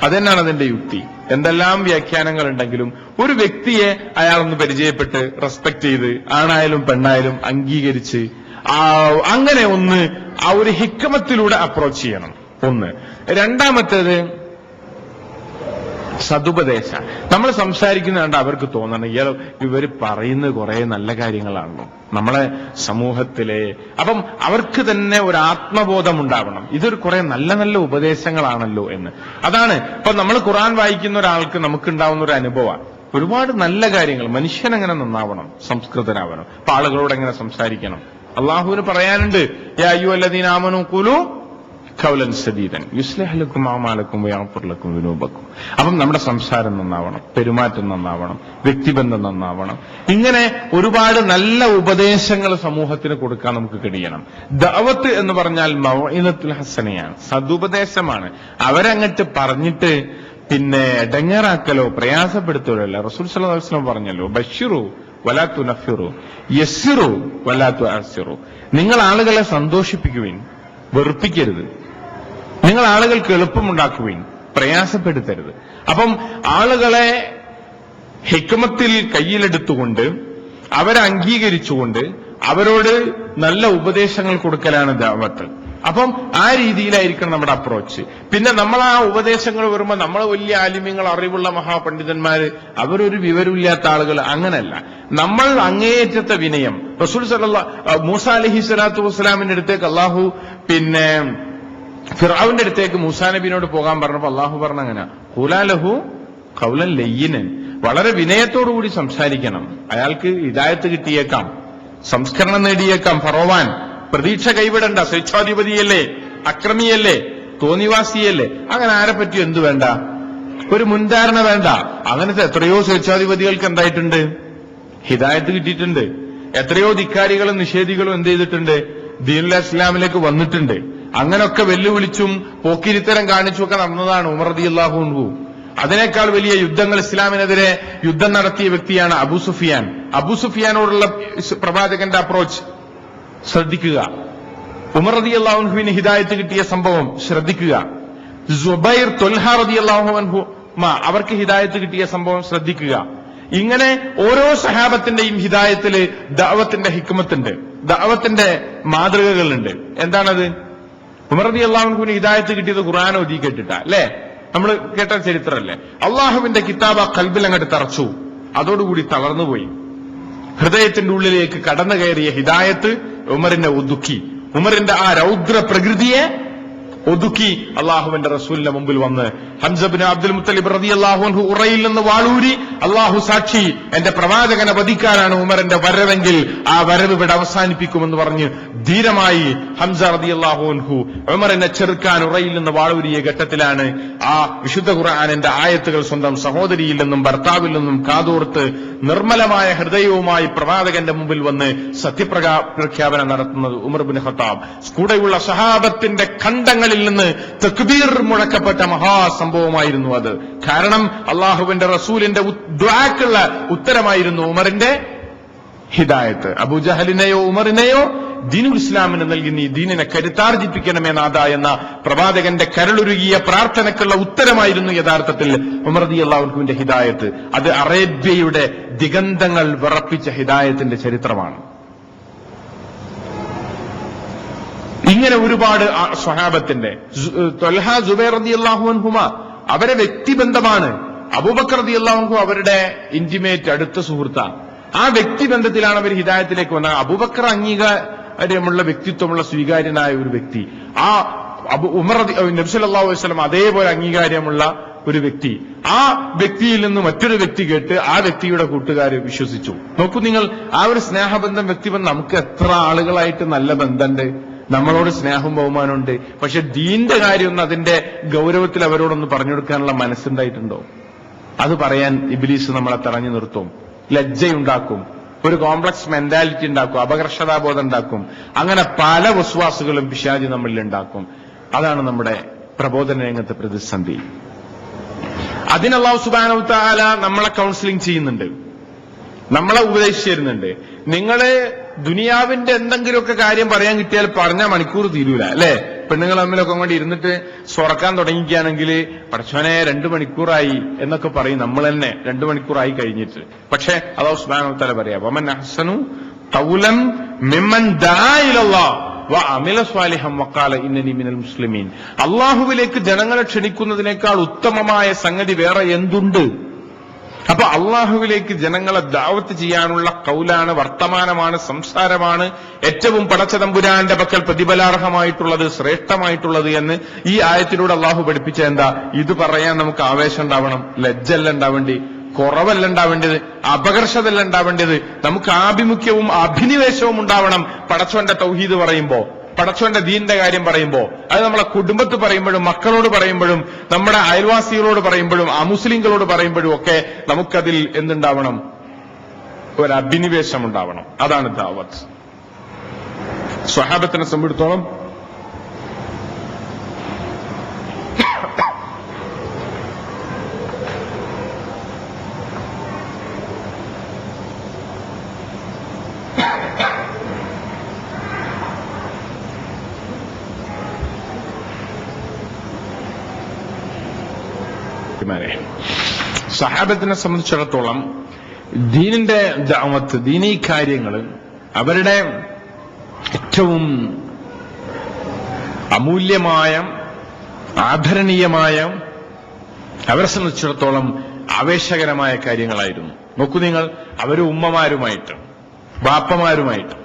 അതെന്നാണ് അതിന്റെ യുക്തി. എന്തെല്ലാം വ്യാഖ്യാനങ്ങൾ ഉണ്ടെങ്കിലും ഒരു വ്യക്തിയെ അയാളൊന്ന് പരിചയപ്പെട്ട് റെസ്പെക്ട് ചെയ്ത് ആണായാലും പെണ്ണായാലും അംഗീകരിച്ച് അങ്ങനെ ഒന്ന് ആ ഒരു ഹിക്മത്തിലൂടെ അപ്രോച്ച് ചെയ്യണം. ഒന്ന്. രണ്ടാമത്തേത് സതുപദേശ. നമ്മൾ സംസാരിക്കുന്ന കണ്ട് അവർക്ക് തോന്നണം ഇവര് പറയുന്നത് കുറെ നല്ല കാര്യങ്ങളാണല്ലോ നമ്മളെ സമൂഹത്തിലെ. അപ്പം അവർക്ക് തന്നെ ഒരു ആത്മബോധം ഉണ്ടാവണം, ഇതൊരു കുറെ നല്ല നല്ല ഉപദേശങ്ങളാണല്ലോ എന്ന്. അതാണ് ഇപ്പൊ നമ്മൾ ഖുർആൻ വായിക്കുന്ന ഒരാൾക്ക് നമുക്കുണ്ടാവുന്ന ഒരു അനുഭവമാണ്. ഒരുപാട് നല്ല കാര്യങ്ങൾ. മനുഷ്യൻ എങ്ങനെ നന്നാവണം, സംസ്കൃതനാവണം, അപ്പൊ ആളുകളോട് എങ്ങനെ സംസാരിക്കണം. അള്ളാഹുവിന് പറയാനുണ്ട് യാ അയ്യുഹല്ലദീന ആമനൂ ഖുലൂ ഖൗലൻ സദീദൻ യുസ്ലിഹ് ലക്കും അഅമാലക്കും വയഗ്ഫിർ ലക്കും ദുനൂബക്കും. അപ്പം നമ്മുടെ സംസാരം നന്നാവണം, പെരുമാറ്റം നന്നാവണം, വ്യക്തിബന്ധം നന്നാവണം. ഇങ്ങനെ ഒരുപാട് നല്ല ഉപദേശങ്ങൾ സമൂഹത്തിന് കൊടുക്കാൻ നമുക്ക് കഴിയണം. ദഅവത്ത് എന്ന് പറഞ്ഞാൽ മൗഇദത്തുൽ ഹസനയാണ്, സദുപദേശമാണ്. അവരങ്ങട്ട് പറഞ്ഞിട്ട് പിന്നെ ഇടങ്ങേറാക്കലോ പ്രയാസപ്പെടുത്തലോ അല്ല. റസൂൽ സല്ലല്ലാഹു അലൈഹി വസല്ലം പറഞ്ഞല്ലോ ബശ്ശിറു വലാ തുനഫിറു യസ്സിറു വലാ തുഅസ്സിറു. നിങ്ങൾ ആളുകളെ സന്തോഷിപ്പിക്കുവിൻ, വെറുപ്പിക്കരുത്. നിങ്ങൾ ആളുകൾക്ക് എളുപ്പമുണ്ടാക്കുവിൻ, പ്രയാസപ്പെടുത്തരുത്. അപ്പം ആളുകളെ ഹിക്മത്തിൽ കയ്യിലെടുത്തുകൊണ്ട് അവരെ അംഗീകരിച്ചുകൊണ്ട് അവരോട് നല്ല ഉപദേശങ്ങൾ കൊടുക്കലാണ് ദഅവത്ത്. അപ്പം ആ രീതിയിലായിരിക്കണം നമ്മുടെ അപ്രോച്ച്. പിന്നെ നമ്മൾ ആ ഉപദേശങ്ങൾ വരുമ്പോൾ നമ്മൾ വലിയ ആലിമ്യങ്ങൾ, അറിവുള്ള മഹാപണ്ഡിതന്മാര്, അവരൊരു വിവരമില്ലാത്ത ആളുകൾ, അങ്ങനല്ല. നമ്മൾ അങ്ങേയറ്റത്തെ വിനയം. റസൂൽ മൂസ അലൈഹി സ്വലാത്തു വസ്സലാമിന്റെ അടുത്തേക്ക് അള്ളാഹു പിന്നെ ഫിർഔന്റെ അടുത്തേക്ക് മൂസാ നബിനോട് പോകാൻ പറഞ്ഞപ്പോ അള്ളാഹു പറഞ്ഞ അങ്ങനെ ഖുലാലഹു ഖൗലൻ ലയ്യിനൻ, വളരെ വിനയത്തോടുകൂടി സംസാരിക്കണം. അയാൾക്ക് ഹിദായത്ത് കിട്ടിയേക്കാം, സംസ്കരണം നേടിയേക്കാം. ഫറോവാൻ പ്രതീക്ഷ കൈവിടണ്ട. സ്വേച്ഛാധിപതിയല്ലേ, അക്രമിയല്ലേ, തോന്നിവാസിയല്ലേ. അങ്ങനെ ആരെ പറ്റി എന്തു വേണ്ട, ഒരു മുൻധാരണ വേണ്ട. അങ്ങനത്തെ എത്രയോ സ്വേച്ഛാധിപതികൾക്ക് എന്തായിട്ടുണ്ട്, ഹിദായത്ത് കിട്ടിയിട്ടുണ്ട്. എത്രയോ ധിക്കാരികളും നിഷേധികളും എന്ത് ചെയ്തിട്ടുണ്ട്, ദീനുൽ ഇസ്ലാമിലേക്ക് വന്നിട്ടുണ്ട്. അങ്ങനൊക്കെ വെല്ലുവിളിച്ചും പോക്കിരിത്തരം കാണിച്ചുമൊക്കെ നടന്നതാണ് ഉമർ റളിയല്ലാഹു അൻഹു. അതിനേക്കാൾ വലിയ യുദ്ധങ്ങൾ ഇസ്ലാമിനെതിരെ യുദ്ധം നടത്തിയ വ്യക്തിയാണ് അബൂ സുഫിയാൻ. അബൂ സുഫിയാനോടുള്ള പ്രവാചകന്റെ അപ്രോച്ച് ശ്രദ്ധിക്കുക. ഉമർ റളിയല്ലാഹു അൻഹുവിന് ഹിദായത്ത് കിട്ടിയ സംഭവം ശ്രദ്ധിക്കുക. സുബൈർ ത്വൽഹ റളിയല്ലാഹു അൻഹു അവർക്ക് ഹിദായത്ത് കിട്ടിയ സംഭവം ശ്രദ്ധിക്കുക. ഇങ്ങനെ ഓരോ സഹാബത്തിന്റെയും ഹിദായത്തില് ദഅവത്തിന്റെ ഹിക്മത്തുണ്ട്, ദഅവത്തിന്റെ മാതൃകകളുണ്ട്. എന്താണത്? ഉമർ റളിയല്ലാഹു അൻഹുവിന് ഹിദായത്ത് കിട്ടിയത് ഖുർആൻ ഓതി കേട്ടിട്ടാ, അല്ലേ? നമ്മൾ കേട്ട ചരിത്രമല്ലേ? അള്ളാഹുവിന്റെ കിതാബ് കൽബിൽ അങ്ങോട്ട് തറച്ചു, അതോടുകൂടി തളർന്നുപോയി. ഹൃദയത്തിന്റെ ഉള്ളിലേക്ക് കടന്നു കയറിയ ഹിദായത്ത് ഉമറിനെ ഒതുക്കി. ഉമറിന്റെ ആ രൗദ്ര പ്രകൃതിയെ ഒതുക്കി അള്ളാഹുവിന്റെ റസൂലിന്റെ മുമ്പിൽ വന്ന് ഹംസ ഇബ്നു അബ്ദുൽ മുത്തലിബ് റളിയല്ലാഹു അൻഹു ഉറയിൽ നിന്ന് വാളൂരി, അള്ളാഹു സാക്ഷി, എന്റെ പ്രവാചകനെ വധിക്കാനാണ് ഉമറിന്റെ വരവെങ്കിൽ ആ വരവ് ഇവിടെ അവസാനിപ്പിക്കുമെന്ന് പറഞ്ഞ് ധീരമായി ഹംസ റളിയല്ലാഹു അൻഹു ഉമറിനെ ചെറുക്കാൻ ഉറയിൽ നിന്ന് വാളൂരിയ ഘട്ടത്തിലാണ് ആ വിശുദ്ധ ഖുർആനിന്റെ ആയത്തുകൾ സ്വന്തം സഹോദരിയിൽ നിന്നും ഭർത്താവിൽ നിന്നും കാതോർത്ത് നിർമ്മലമായ ഹൃദയവുമായി പ്രവാചകന്റെ മുമ്പിൽ വന്ന് സത്യപ്രഖ്യാപനം നടത്തുന്നത് ഉമർ ഇബ്നു ഖത്താബ്. കൂടെയുള്ള സഹാബത്തിന്റെ ഖണ്ഡങ്ങളിൽ നിന്ന് തക്ബീർ മുഴക്കപ്പെട്ട മഹാസംഭവമായിരുന്നു അത്. കാരണം അള്ളാഹുവിന്റെ റസൂലിന്റെ ദുആക്കുള്ള ഉത്തരമായിരുന്നു ഉമറിന്റെ ഹിദായത്ത്. അബൂജഹലിനെയോ ഉമറിനെയോ ദീനുൽ ഇസ്ലാമിന് നൽകി നീ ദീനിനെ കരുത്താർജിപ്പിക്കണമേ നാഥ എന്ന പ്രവാചകന്റെ കരളുരുകിയ പ്രാർത്ഥനക്കുള്ള ഉത്തരമായിരുന്നു യഥാർത്ഥത്തിൽ ഉമർ റളിയല്ലാഹു അൻഹുവിന്റെ ഹിദായത്ത്. അത് അറേബ്യയുടെ ദിഗന്ധങ്ങൾ വിറപ്പിച്ച ഹിദായത്തിന്റെ ചരിത്രമാണ്. ഇങ്ങനെ ഒരുപാട് സ്വഹാബത്തിന്റെ ത്വൽഹ സുബൈർ റളിയല്ലാഹു അൻഹുമ അവരെ വ്യക്തിബന്ധമാണ്. അബൂബക്കർ റളിയല്ലാഹു അൻഹു അവരുടെ ഇന്റിമേറ്റ് അടുത്ത സുഹൃത്താണ്. ആ വ്യക്തിബന്ധത്തിലാണ് അവർ ഹിദായത്തിലേക്ക് വന്നത്. അബൂബക്കർ അംഗീകാരമുള്ള വ്യക്തിത്വമുള്ള സ്വീകാര്യനായ ഒരു വ്യക്തി. ആ ഉമർ നബി സല്ലല്ലാഹു അലൈഹി വസല്ലം അതേപോലെ അംഗീകാരമുള്ള ഒരു വ്യക്തി, ആ വ്യക്തിയിൽ നിന്ന് മറ്റൊരു വ്യക്തി കേട്ട് ആ വ്യക്തിയുടെ കൂട്ടുകാർ വിശ്വസിച്ചു. നോക്കൂ നിങ്ങൾ, ആ ഒരു സ്നേഹബന്ധം, വ്യക്തിബന്ധം. നമുക്ക് എത്ര ആളുകളായിട്ട് നല്ല ബന്ധമുണ്ട്, നമ്മളോട് സ്നേഹവും ബഹുമാനമുണ്ട്. പക്ഷെ ദീന്റെ കാര്യമൊന്നും അതിന്റെ ഗൗരവത്തിൽ അവരോടൊന്ന് പറഞ്ഞു കൊടുക്കാനുള്ള മനസ്സുണ്ടായിട്ടുണ്ടോ? അത് പറയാൻ ഇബ്ലീസ് നമ്മളെ തടഞ്ഞു നിർത്തും, ലജ്ജയുണ്ടാക്കും, ഒരു കോംപ്ലക്സ് മെന്റാലിറ്റി ഉണ്ടാക്കും, അപകർഷതാബോധം ഉണ്ടാക്കും. അങ്ങനെ പല വസ്വാസുകളും പിശാചി നമ്മളിൽ ഉണ്ടാക്കും. അതാണ് നമ്മുടെ പ്രബോധന രംഗത്തെ പ്രതിസന്ധി. അതിന് അല്ലാഹു സുബ്ഹാനഹു വ തആല നമ്മളെ കൗൺസിലിംഗ് ചെയ്യുന്നുണ്ട്, നമ്മളെ ഉപദേശിച്ചു തരുന്നുണ്ട്. നിങ്ങള് ദുനിയാവിന്റെ എന്തെങ്കിലുമൊക്കെ കാര്യം പറയാൻ കിട്ടിയാൽ പറഞ്ഞാൽ മണിക്കൂർ തീരൂല, അല്ലെ? പെണ്ണുങ്ങൾ തമ്മിലൊക്കെ കൊണ്ട് ഇരുന്നിട്ട് സ്വറക്കാൻ തുടങ്ങിക്കുകയാണെങ്കിൽ പടച്ചോനെ 2 മണിക്കൂറായി എന്നൊക്കെ പറയും നമ്മൾ തന്നെ, 2 മണിക്കൂറായി കഴിഞ്ഞിട്ട്. പക്ഷെ അല്ലാഹു സുബ്ഹാനഹു വ തആല പറയാ, വമൻ അഹ്സനു ഖൗലൻ മിമ്മൻ ദആ ഇലല്ലാഹ് വഅമില സ്വാലിഹൻ വഖാല ഇന്നനി മിനൽ മുസ്ലിമീൻ. അല്ലാഹുവിലേക്ക് ജനങ്ങളെ ക്ഷണിക്കുന്നതിനേക്കാൾ ഉത്തമമായ സംഗതി വേറെ എന്തുണ്ട്? അപ്പൊ അള്ളാഹുവിലേക്ക് ജനങ്ങളെ ദഅവത്ത് ചെയ്യാനുള്ള കൗലാണ്, വർത്തമാനമാണ്, സംസാരമാണ് ഏറ്റവും പടച്ച തമ്പുരാന്റെ പക്കൽ പ്രതിഫലാർഹമായിട്ടുള്ളത്, ശ്രേഷ്ഠമായിട്ടുള്ളത് എന്ന് ഈ ആയത്തിലൂടെ അള്ളാഹു പഠിപ്പിച്ച എന്താ? ഇത് പറയാൻ നമുക്ക് ആവേശം ഉണ്ടാവണം, ലജ്ജല്ല ഉണ്ടാവേണ്ടി, കുറവല്ല ഉണ്ടാവേണ്ടത്, അപകർഷതല്ല ഉണ്ടാവേണ്ടത്. നമുക്ക് ആഭിമുഖ്യവും അഭിനിവേശവും ഉണ്ടാവണം. പടച്ചോന്റെ തൗഹീദ് പറയുമ്പോ, പടച്ചോന്റെ ദീന്റെ കാര്യം പറയുമ്പോ, അത് നമ്മളെ കുടുംബത്ത് പറയുമ്പോഴും, മക്കളോട് പറയുമ്പോഴും, നമ്മുടെ അയൽവാസികളോട് പറയുമ്പോഴും, അമുസ്ലിങ്ങളോട് പറയുമ്പോഴും ഒക്കെ നമുക്കതിൽ എന്തുണ്ടാവണം? ഒരു അഭിനിവേശം ഉണ്ടാവണം. അതാണ് ദഅവത്ത്. സ്വഹാബത്തിനെ സംബന്ധിച്ചിടത്തോളം സഹാബത്തിനെ സംബന്ധിച്ചിടത്തോളം ദീനിന്റെ ദഅവത്ത്, ദീനീ കാര്യങ്ങൾ അവരുടെ ഏറ്റവും അമൂല്യമായ, ആദരണീയമായ, അവരെ സംബന്ധിച്ചിടത്തോളം ആവേശകരമായ കാര്യങ്ങളായിരുന്നു. നോക്കൂ നിങ്ങൾ, അവര് ഉമ്മമാരുമായിട്ട്, ബാപ്പമാരുമായിട്ട്,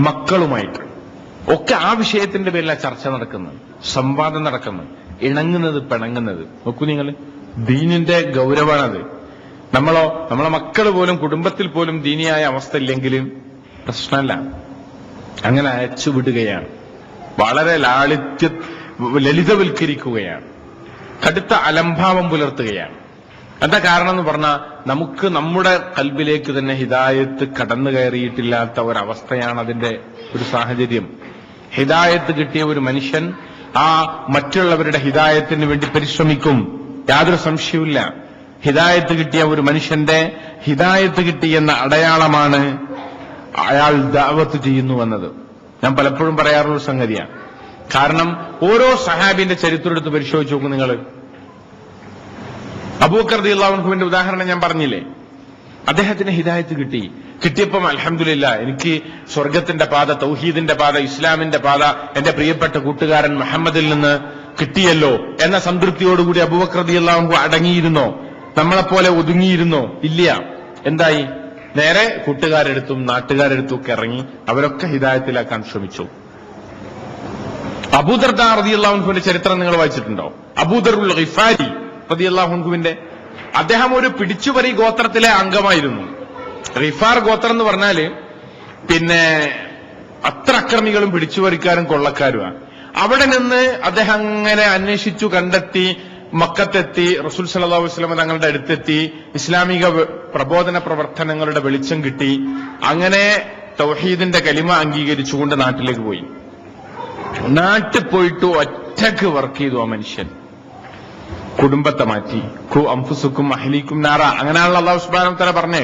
മക്കളുമായിട്ട് ഒക്കെ ആ വിഷയത്തിന്റെ പേരിലാണ് ചർച്ച നടക്കുന്നത്, സംവാദം നടക്കുന്നത്, ഇണങ്ങുന്നത്, പിണങ്ങുന്നത്. നോക്കൂ നിങ്ങൾ, ദീനിന്റെ ഗൗരവമാണത്. നമ്മളെ മക്കൾ പോലും, കുടുംബത്തിൽ പോലും ദീനിയായ അവസ്ഥ ഇല്ലെങ്കിലും പ്രശ്നമല്ല, അങ്ങനെ അയച്ചുവിടുകയാണ്, വളരെ ലളിതവൽക്കരിക്കുകയാണ്, കടുത്ത അലംഭാവം പുലർത്തുകയാണ്. എന്താ കാരണം എന്ന് പറഞ്ഞാൽ, നമുക്ക് നമ്മുടെ കൽബിലേക്ക് തന്നെ ഹിദായത്ത് കടന്നു കയറിയിട്ടില്ലാത്ത ഒരവസ്ഥയാണ് അതിന്റെ ഒരു സാഹചര്യം. ഹിദായത്ത് കിട്ടിയ ഒരു മനുഷ്യൻ ആ മറ്റുള്ളവരുടെ ഹിദായത്തിന് വേണ്ടി പരിശ്രമിക്കും, യാതൊരു സംശയവുമില്ല. ഹിദായത്ത് കിട്ടിയ ഒരു മനുഷ്യന്റെ ഹിദായത്ത് കിട്ടിയെന്ന അടയാളമാണ് അയാൾ ദഅവത്ത് ചെയ്യുന്നു എന്നത്. ഞാൻ പലപ്പോഴും പറയാറുള്ള സംഗതിയാണ്. കാരണം ഓരോ സഹാബിന്റെ ചരിത്രം എടുത്ത് പരിശോധിച്ച് നോക്കും നിങ്ങൾ. അബൂബക്കർ റളിയല്ലാഹു അൻഹുവിന്റെ ഉദാഹരണം ഞാൻ പറഞ്ഞില്ലേ, അദ്ദേഹത്തിന് ഹിദായത്ത് കിട്ടിയപ്പം അൽഹംദുലില്ലാ, എനിക്ക് സ്വർഗത്തിന്റെ പാത, തൗഹീദിന്റെ പാത, ഇസ്ലാമിന്റെ പാത എന്റെ പ്രിയപ്പെട്ട കൂട്ടുകാരൻ മുഹമ്മദിൽ നിന്ന് കിട്ടിയല്ലോ എന്ന സംതൃപ്തിയോടുകൂടി അബൂബക്കർ റളിയല്ലാഹു അൻഹു അടങ്ങിയിരുന്നോ? നമ്മളെപ്പോലെ ഒതുങ്ങിയിരുന്നോ? ഇല്ല. എന്തായി? നേരെ കൂട്ടുകാരെടുത്തും നാട്ടുകാരെടുത്തും ഒക്കെ ഇറങ്ങി അവരൊക്കെ ഹിദായത്തിലാക്കാൻ ശ്രമിച്ചു. അബൂദർദ റളിയല്ലാഹു അൻഹുവിന്റെ ചരിത്രം നിങ്ങൾ വായിച്ചിട്ടുണ്ടോ? അബൂദറുൽ ഗിഫാരി റളിയല്ലാഹു അൻഹുവിന്റെ, അദ്ദേഹം ഒരു പിടിച്ചുപറി ഗോത്രത്തിലെ അംഗമായിരുന്നു. ഗിഫാർ ഗോത്രം എന്ന് പറഞ്ഞാല് പിന്നെ അത്ര അക്രമികളും പിടിച്ചുപറിക്കാരും കൊള്ളക്കാരുമാണ്. അവിടെ നിന്ന് അദ്ദേഹം അങ്ങനെ അന്വേഷിച്ചു കണ്ടെത്തി, മക്കത്തെത്തി, റസൂൽ സല്ലല്ലാഹു അലൈഹി വസല്ലം തങ്ങളുടെ അടുത്തെത്തി, ഇസ്ലാമിക പ്രബോധന പ്രവർത്തനങ്ങളുടെ വെളിച്ചം കിട്ടി. അങ്ങനെ തൗഹീദിന്റെ കലിമ അംഗീകരിച്ചുകൊണ്ട് നാട്ടിലേക്ക് പോയി. നാട്ടിൽ പോയിട്ട് ഒറ്റക്ക് വർക്ക് ചെയ്തു ആ മനുഷ്യൻ. കുടുംബത്തെ മാറ്റി. ഖു അൻഫുസുക്കും അഹ്ലീക്കും നാറ, അങ്ങനെയാണല്ലോ അല്ലാഹു സുബ്ഹാനഹു വ തആല പറഞ്ഞേ,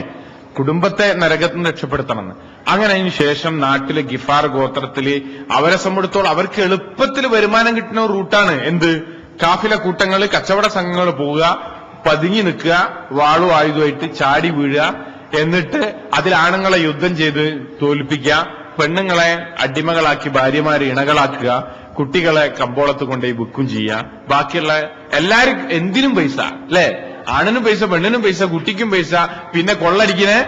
കുടുംബത്തെ നരകത്തിൽ നിന്ന് രക്ഷപ്പെടുത്തണമെന്ന്. അങ്ങനെ അതിന് ശേഷം നാട്ടിലെ ഗിഫാർ ഗോത്രത്തില് അവരെ സംബന്ധിച്ചോളം അവർക്ക് എളുപ്പത്തിൽ വരുമാനം കിട്ടുന്ന ഒരു റൂട്ടാണ് എന്ത്? കാഫില കൂട്ടങ്ങൾ, കച്ചവട സംഘങ്ങൾ പോവുക, പതുങ്ങി നിൽക്കുക, വാളും ആയുധമായിട്ട് ചാടി വീഴുക, എന്നിട്ട് അതിൽ ആണുങ്ങളെ യുദ്ധം ചെയ്ത് തോൽപ്പിക്കുക, പെണ്ണുങ്ങളെ അടിമകളാക്കി ഭാര്യമാരെ ഇണകളാക്കുക, കുട്ടികളെ കമ്പോളത്ത് കൊണ്ടുപോയി വിൽക്കും ചെയ്യുക, ബാക്കിയുള്ള എല്ലാരും എന്തിനും പൈസ, അല്ലെ? ആണിനും പൈസ, പെണ്ണിനും പൈസ, കുട്ടിക്കും പൈസ, പിന്നെ കൊള്ളടിക്കിന്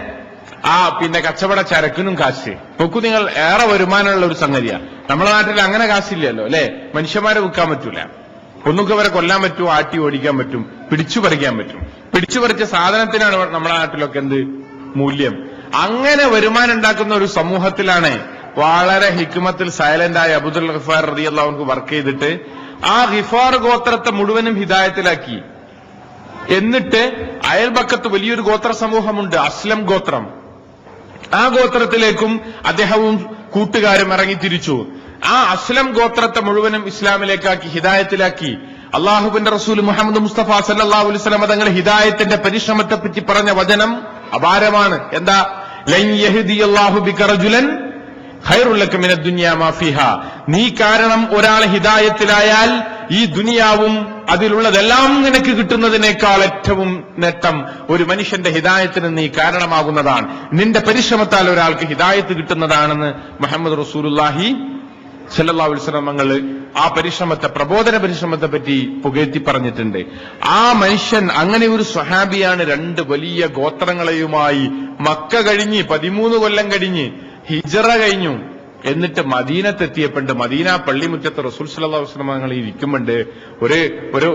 പിന്നെ കച്ചവട ചരക്കിനും കാശ്. നോക്കൂ നിങ്ങൾ, ഏറെ വരുമാനമുള്ള ഒരു സംഗതിയാണ്. നമ്മളെ നാട്ടിൽ അങ്ങനെ കാശില്ലല്ലോ അല്ലെ? മനുഷ്യന്മാരെ വിൽക്കാൻ പറ്റൂല. ഒന്നുകിൽ അവരെ കൊല്ലാൻ പറ്റും, ആട്ടി ഓടിക്കാൻ പറ്റും, പിടിച്ചു പറിക്കാൻ പറ്റും. പിടിച്ചു പറിച്ച സാധനത്തിനാണ് നമ്മുടെ നാട്ടിലൊക്കെ എന്ത് മൂല്യം. അങ്ങനെ വരുമാനം ഉണ്ടാക്കുന്ന ഒരു സമൂഹത്തിലാണ് വളരെ ഹിക്മത്തിൽ സൈലന്റായ അബൂദർ ഗിഫാർ റളിയല്ലാഹു അൻഹു വർക്ക് ചെയ്തിട്ട് ആ ഗിഫാർ ഗോത്രത്തെ മുഴുവനും ഹിദായത്തിലാക്കി. എന്നിട്ട് അയൽപക്കത്ത് വലിയൊരു ഗോത്ര സമൂഹമുണ്ട്, അസ്ലം ഗോത്രം. ആ ഗോത്രത്തിലേക്കും അദ്ദേഹവും കൂട്ടുകാരും ഇറങ്ങി തിരിച്ചു. ആ അസ്ലം ഗോത്രത്തെ മുഴുവനും ഇസ്ലാമിലേക്കാക്കി, ഹിദായത്തിലാക്കി. അള്ളാഹുവിന്റെ റസൂൽ മുഹമ്മദ് മുസ്തഫ സല്ലല്ലാഹു അലൈഹി വസല്ലം തങ്ങൾ ഹിദായത്തിന്റെ പരിശ്രമത്തെ പറ്റി പറഞ്ഞ വചനം അപാരമാണ്. എന്താ? ലൻ യഹ്ദിയല്ലാഹു ബിക റജുലൻ ഖൈറുൽ ലക മിനദ് ദുനിയാ മാ ഫീഹാ. നീ കാരണം ഒരാൾ ഹിദായത്തിലായാൽ ഈ ദുനിയാവും അതിലുള്ളതെല്ലാം നിനക്ക് കിട്ടുന്നതിനേക്കാൾ ഏറ്റവും നേട്ടം ഒരു മനുഷ്യന്റെ ഹിദായത്തിന് നീ കാരണമാകുന്നതാണ്. നിന്റെ പരിശ്രമത്താൽ ഒരാൾക്ക് ഹിദായത്ത് കിട്ടുന്നതാണെന്ന് മുഹമ്മദ് റസൂലുള്ളാഹി സല്ലല്ലാഹു അലൈഹി വസല്ലം തങ്ങൾ ആ പരിശ്രമത്തെ, പ്രബോധന പരിശ്രമത്തെ പറ്റി പുകഴ്ത്തി പറഞ്ഞിട്ടുണ്ട്. ആ മനുഷ്യൻ അങ്ങനെ ഒരു സ്വഹാബിയാണ്. 2 വലിയ ഗോത്രങ്ങളെയുമായി മക്ക കഴിഞ്ഞ് 13 കൊല്ലം കഴിഞ്ഞ് ഹിജറ കഴിഞ്ഞു. എന്നിട്ട് മദീനത്തെത്തിയപ്പോണ്ട് മദീന പള്ളിമുറ്റത്ത് റസൂൽ സല്ലല്ലാഹു അലൈഹി വസല്ലം തങ്ങൾ ഇരിക്കുമ്പോണ്ട്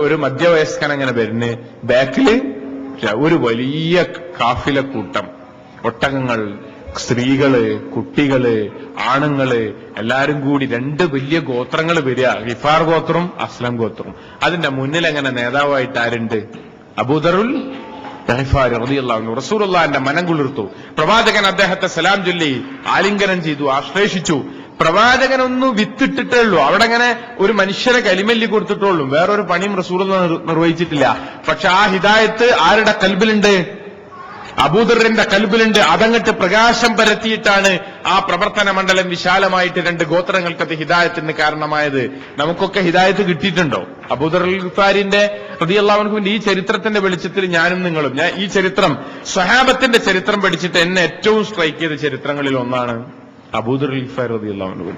ഒരു മധ്യവയസ്കൻ അങ്ങനെ വരുന്നു. ബാക്കില് ഒരു വലിയ കാഫില കൂട്ടം, ഒട്ടകങ്ങൾ, സ്ത്രീകള്, കുട്ടികള്, ആണുങ്ങള് എല്ലാരും കൂടി 2 വലിയ ഗോത്രങ്ങൾ വരിക. ഗിഫാർ ഗോത്രവും അസ്ലം ഗോത്രവും. അതിന്റെ മുന്നിൽ അങ്ങനെ നേതാവായിട്ട് ആരുണ്ട്? അബൂദറുൽ ഗിഫാരി റളിയല്ലാഹു അൻഹു. റസൂലുള്ളാഹിന്റെ മനം കുളിർത്തു. പ്രവാചകൻ അദ്ദേഹത്തെ സലാം ചൊല്ലി ആലിംഗനം ചെയ്തു, ആശ്ലേഷിച്ചു. പ്രവാചകൻ ഒന്ന് വിത്തിട്ടിട്ടേ ഉള്ളൂ. അവിടെ അങ്ങനെ ഒരു മനുഷ്യരെ കലിമല്ലി കൊടുത്തിട്ടുള്ളൂ. വേറൊരു പണിയും റസൂലുള്ളാഹി നിർവഹിച്ചിട്ടില്ല. പക്ഷെ ആ ഹിദായത്ത് ആരുടെ കൽബിലുണ്ട്? അബൂദറിന്റെ കൽബിലുണ്ട്. അതങ്ങട്ട് പ്രകാശം പരത്തിയിട്ടാണ് ആ പ്രവർത്തന മണ്ഡലം വിശാലമായിട്ട് 2 ഗോത്രങ്ങൾക്ക് അത് ഹിദായത്തിന് കാരണമായത്. നമുക്കൊക്കെ ഹിദായത്ത് കിട്ടിയിട്ടുണ്ടോ? അബൂദർ ഗിഫാരിന്റെ റളിയല്ലാഹു അൻഹുവിന്റെ ഈ ചരിത്രത്തിന്റെ വെളിച്ചത്തിൽ ഞാനും നിങ്ങളും, ഞാൻ ഈ ചരിത്രം, സ്വഹാബത്തിന്റെ ചരിത്രം പഠിച്ചിട്ട് എന്നെ ഏറ്റവും സ്ട്രൈക്ക് ചെയ്ത ചരിത്രങ്ങളിൽ ഒന്നാണ് അബൂദർ ഗിഫാർ റളിയല്ലാഹു അൻഹു.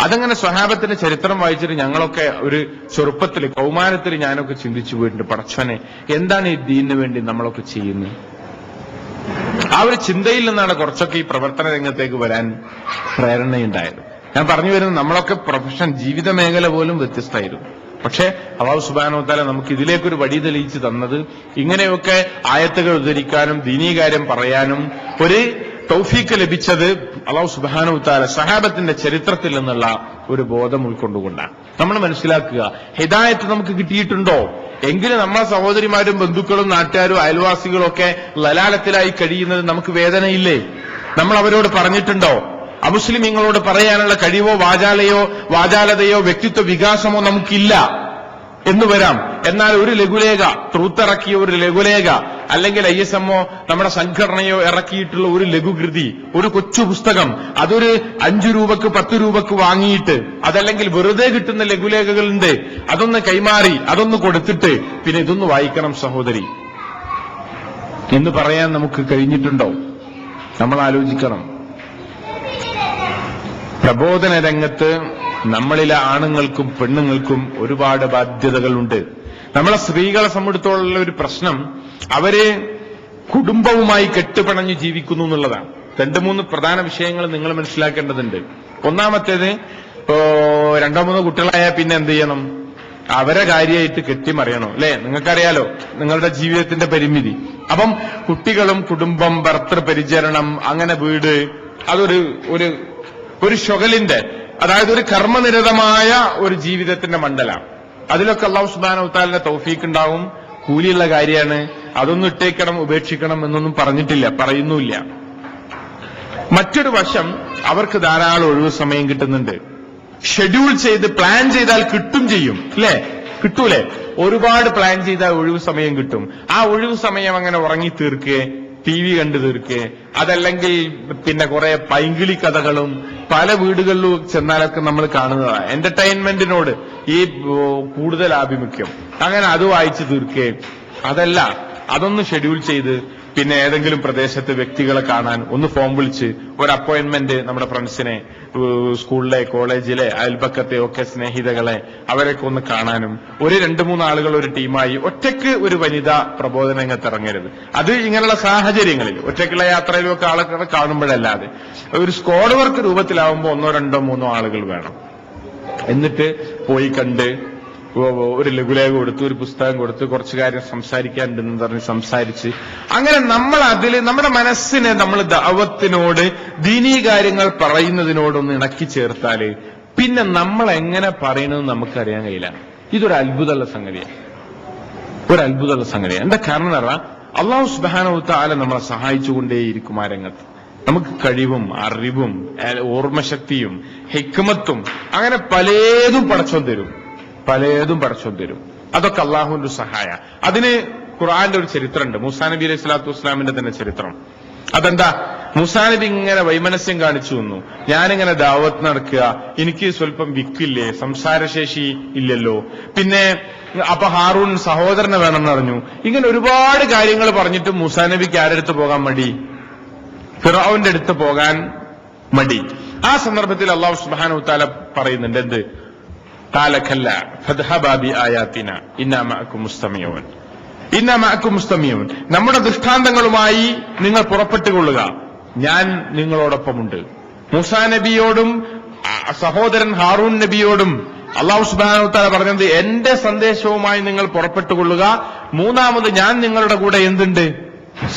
അതങ്ങനെ സ്വഹാബത്തിന്റെ ചരിത്രം വായിച്ചിട്ട് ഞങ്ങളൊക്കെ ഒരു ചെറുപ്പത്തിൽ, കൗമാരത്തിൽ ഞാനൊക്കെ ചിന്തിച്ചു പോയിട്ടുണ്ട്, പടച്ചോനെ എന്താണ് ഈ ദീനിന് വേണ്ടി നമ്മളൊക്കെ ചെയ്യുന്നത്? ആ ഒരു ചിന്തയിൽ നിന്നാണ് കുറച്ചൊക്കെ ഈ പ്രവർത്തന രംഗത്തേക്ക് വരാൻ പ്രേരണയുണ്ടായത്. ഞാൻ പറഞ്ഞു വരുന്നത്, നമ്മളൊക്കെ പ്രൊഫഷൻ, ജീവിത മേഖല പോലും വ്യത്യസ്തമായിരുന്നു. പക്ഷെ അല്ലാഹു സുബ്ഹാനഹു വ തആല നമുക്ക് ഇതിലേക്കൊരു വഴി തെളിയിച്ചു തന്നത് ഇങ്ങനെയൊക്കെ ആയത്തുകൾ ഉദ്ധരിക്കാനും ദീനീ കാര്യം പറയാനും ഒരു തൗഫീക്ക് ലഭിച്ചത് അല്ലാഹു സുബ്ഹാനഹു വ തആല സഹാബത്തിന്റെ ചരിത്രത്തിൽ നിന്നുള്ള ഒരു ബോധം ഉൾക്കൊണ്ടുകൊണ്ടാണ്. നമ്മൾ മനസ്സിലാക്കുക, ഹിദായത്ത് നമുക്ക് കിട്ടിയിട്ടുണ്ടോ? എങ്കിലും നമ്മളെ സഹോദരിമാരും ബന്ധുക്കളും നാട്ടുകാരും അയൽവാസികളും ഒക്കെ ലലാലത്തിലായി കഴിയുന്നത് നമുക്ക് വേദനയില്ലേ? നമ്മൾ അവരോട് പറഞ്ഞിട്ടുണ്ടോ? അമുസ്ലിമീങ്ങളോട് പറയാനുള്ള കഴിവോ വാചാലതയോ വ്യക്തിത്വ വികാസമോ നമുക്കില്ല എന്ന് വരാം. എന്നാൽ ഒരു ലഘുലേഖ, ട്രൂത്തിറക്കിയ ഒരു ലഘുലേഖ, അല്ലെങ്കിൽ ISMO നമ്മുടെ സംഘടനയോ ഇറക്കിയിട്ടുള്ള ഒരു ലഘുകൃതി, ഒരു കൊച്ചു പുസ്തകം, അതൊരു 5 രൂപക്ക് 10 രൂപക്ക് വാങ്ങിയിട്ട്, അതല്ലെങ്കിൽ വെറുതെ കിട്ടുന്ന ലഘുലേഖകളുണ്ട്, അതൊന്ന് കൈമാറി അതൊന്ന് കൊടുത്തിട്ട് പിന്നെ ഇതൊന്ന് വായിക്കണം സഹോദരി എന്ന് പറയാൻ നമുക്ക് കഴിഞ്ഞിട്ടുണ്ടോ? നമ്മൾ ആലോചിക്കണം. പ്രബോധന രംഗത്ത് നമ്മളിലെ ആണുങ്ങൾക്കും പെണ്ണുങ്ങൾക്കും ഒരുപാട് ബാധ്യതകളുണ്ട്. നമ്മളെ സ്ത്രീകളെ സംബന്ധിച്ചിടത്തോളം ഒരു പ്രശ്നം, അവര് കുടുംബവുമായി കെട്ടുപിണഞ്ഞു ജീവിക്കുന്നു എന്നുള്ളതാണ്. 2-3 പ്രധാന വിഷയങ്ങൾ നിങ്ങൾ മനസ്സിലാക്കേണ്ടതുണ്ട്. ഒന്നാമത്തേത്, 2-3 കുട്ടികളായാൽ പിന്നെ എന്ത് ചെയ്യണം? അവരെ കാര്യമായിട്ട് കെട്ടിമറിയണം, അല്ലെ? നിങ്ങൾക്കറിയാലോ നിങ്ങളുടെ ജീവിതത്തിന്റെ പരിമിതി. അപ്പം കുട്ടികളും കുടുംബം, ഭർത്തൃപരിചരണം, അങ്ങനെ വീട്, അതൊരു ഷൊഗലിന്റെ, അതായത് ഒരു കർമ്മനിരതമായ ഒരു ജീവിതത്തിന്റെ മണ്ഡലം. അതിലൊക്കെ അല്ലാഹു സുബ്ഹാനഹു വ തആലയുടെ തൗഫീഖ് ഉണ്ടാവും. കൂലിയുള്ള കാര്യമാണ്. അതൊന്നും ഇട്ടേക്കണം, ഉപേക്ഷിക്കണം എന്നൊന്നും പറഞ്ഞിട്ടില്ല, പറയുന്നുമില്ല. മറ്റൊരു വശം, അവർക്ക് ധാരാളം ഒഴിവ് സമയം കിട്ടുന്നുണ്ട്. ഷെഡ്യൂൾ ചെയ്ത് പ്ലാൻ ചെയ്താൽ കിട്ടും ചെയ്യും, അല്ലെ? കിട്ടൂലേ? ഒരുപാട് പ്ലാൻ ചെയ്താൽ ഒഴിവ് സമയം കിട്ടും. ആ ഒഴിവ് സമയം അങ്ങനെ ഉറങ്ങി തീർക്കേ, TV കണ്ടു തീർക്കേ, അതല്ലെങ്കിൽ പിന്നെ കുറെ പൈങ്കിളി കഥകളും പല വീടുകളിലും ചെന്നാലൊക്കെ നമ്മൾ കാണുന്നതാണ്. എന്റർടൈൻമെന്റിനോട് ഈ കൂടുതൽ ആഭിമുഖ്യം, അങ്ങനെ അത് വായിച്ചു തീർക്കേ. അതല്ല, അതൊന്ന് ഷെഡ്യൂൾ ചെയ്ത് പിന്നെ ഏതെങ്കിലും പ്രദേശത്ത് വ്യക്തികളെ കാണാൻ ഒന്ന് ഫോം വിളിച്ച് ഒരു അപ്പോയിന്റ്മെന്റ്, നമ്മുടെ ഫ്രണ്ട്സിനെ, സ്കൂളിലെ, കോളേജിലെ, അയൽപക്കത്തെ ഒക്കെ സ്നേഹിതകളെ, അവരൊക്കെ ഒന്ന് കാണാനും, ഒരു 2-3 ആളുകൾ ഒരു ടീമായി, ഒറ്റയ്ക്ക് ഒരു വനിത പ്രബോധന രംഗത്ത് ഇറങ്ങരുത്. അത് ഇങ്ങനെയുള്ള സാഹചര്യങ്ങളിൽ, ഒറ്റയ്ക്കുള്ള യാത്രയിലൊക്കെ ആളുകളെ കാണുമ്പോഴല്ലാതെ ഒരു സ്ക്വാഡ് വർക്ക് രൂപത്തിലാവുമ്പോൾ 1, 2, 3 ആളുകൾ വേണം. എന്നിട്ട് പോയി കണ്ട് ഒരു ലഘുലേഖ കൊടുത്ത് ഒരു പുസ്തകം കൊടുത്ത് കുറച്ചു കാര്യം സംസാരിക്കാനുണ്ടെന്ന് പറഞ്ഞ് സംസാരിച്ച് അങ്ങനെ നമ്മൾ അതിൽ നമ്മുടെ മനസ്സിനെ നമ്മൾ ദഅവത്തിനോട് ദീനീ കാര്യങ്ങൾ പറയുന്നതിനോടൊന്ന് ഇണക്കി ചേർത്താല് പിന്നെ നമ്മൾ എങ്ങനെ പറയണമെന്ന് നമുക്കറിയാൻ കഴിയില്ല. ഇതൊരു അത്ഭുതമുള്ള സംഗതിയാണ്, ഒരു അത്ഭുതമുള്ള സംഗതിയാണ്. എന്താ കാരണം എന്ന് പറഞ്ഞാൽ അല്ലാഹു സുബ്ഹാനഹു വ തആല നമ്മളെ സഹായിച്ചുകൊണ്ടേയിരിക്കും ആ രംഗത്ത്. നമുക്ക് കഴിവും അറിവും ഓർമ്മശക്തിയും ഹിക്മത്തും അങ്ങനെ പലതും പടച്ചോൻ തരും, പലതും പടച്ചോൻ തരും. അതൊക്കെ അള്ളാഹുവിന്റെ സഹായ. അതിന് ഖുർആന്റെ ഒരു ചരിത്രമുണ്ട്, മൂസാ നബി അലൈഹി സ്വലാത്തു വസ്സലാമിന്റെ തന്നെ ചരിത്രം. അതെന്താ? മൂസാ നബി ഇങ്ങനെ വൈമനസ്യം കാണിച്ചു വന്നു, ഞാനിങ്ങനെ ദാവത്ത് നടക്കുക, എനിക്ക് സ്വല്പം വിക്കില്ലേ, സംസാരശേഷി ഇല്ലല്ലോ, പിന്നെ അപ്പൊ ഹാറൂൺ സഹോദരനെ വേണമെന്ന് പറഞ്ഞു. ഇങ്ങനെ ഒരുപാട് കാര്യങ്ങൾ പറഞ്ഞിട്ട് മൂസാ നബിക്ക് ആരുടെ അടുത്ത് പോകാൻ മടി? ഫിറഔന്റെ അടുത്ത് പോകാൻ മടി. ആ സന്ദർഭത്തിൽ അല്ലാഹു സുബ്ഹാനഹു വ തആല പറയുന്നുണ്ട്, എന്ത്? ഖാല ഖല്ല ഫദ്ഹബാ ബിആയാതിനാ ഇന്നാ മഅകും മുസ്തമിഊൻ, ഇന്നാ മഅകും മുസ്തമിഊൻ. നമ്മുടെ ദൃഷ്ടാന്തങ്ങളുമായി നിങ്ങൾ പുറപ്പെട്ടുകൊള്ളുക, ഞാൻ നിങ്ങളോടൊപ്പമുണ്ട്. മൂസാ നബിയോടും സഹോദരൻ ഹാറൂൺ നബിയോടും അല്ലാഹു സുബ്ഹാനഹു വ തആല പറഞ്ഞത് എന്റെ സന്ദേശവുമായി നിങ്ങൾ പുറപ്പെട്ടുകൊള്ളുക. മൂന്നാമത് ഞാൻ നിങ്ങളുടെ കൂടെ എന്തുണ്ട്?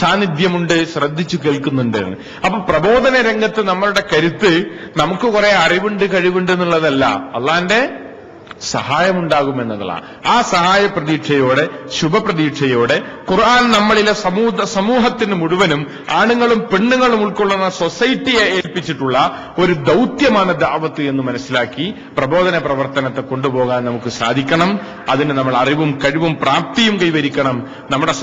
സാന്നിധ്യമുണ്ട്, ശ്രദ്ധിച്ചു കേൾക്കുന്നുണ്ട്. അപ്പൊ പ്രബോധന രംഗത്ത് നമ്മളുടെ കരുത്ത് നമുക്ക് കുറെ അറിവുണ്ട് കഴിവുണ്ട് എന്നുള്ളതല്ല, അള്ളാന്റെ സഹായമുണ്ടാകുമെന്നതാണ്. ആ സഹായ പ്രതീക്ഷയോടെ ശുഭപ്രതീക്ഷയോടെ ഖുർആൻ നമ്മളിലെ സമൂഹത്തിന് മുഴുവനും ആണുങ്ങളും പെണ്ണുങ്ങളും ഉൾക്കൊള്ളുന്ന സൊസൈറ്റിയെ ഏൽപ്പിച്ചിട്ടുള്ള ഒരു ദൗത്യമാണ് ദഅവത്ത് എന്ന് മനസ്സിലാക്കി പ്രബോധന പ്രവർത്തനത്തെ കൊണ്ടുപോകാൻ നമുക്ക് സാധിക്കണം. അതിന് നമ്മൾ അറിവും കഴിവും പ്രാപ്തിയും കൈവരിക്കണം. നമ്മുടെ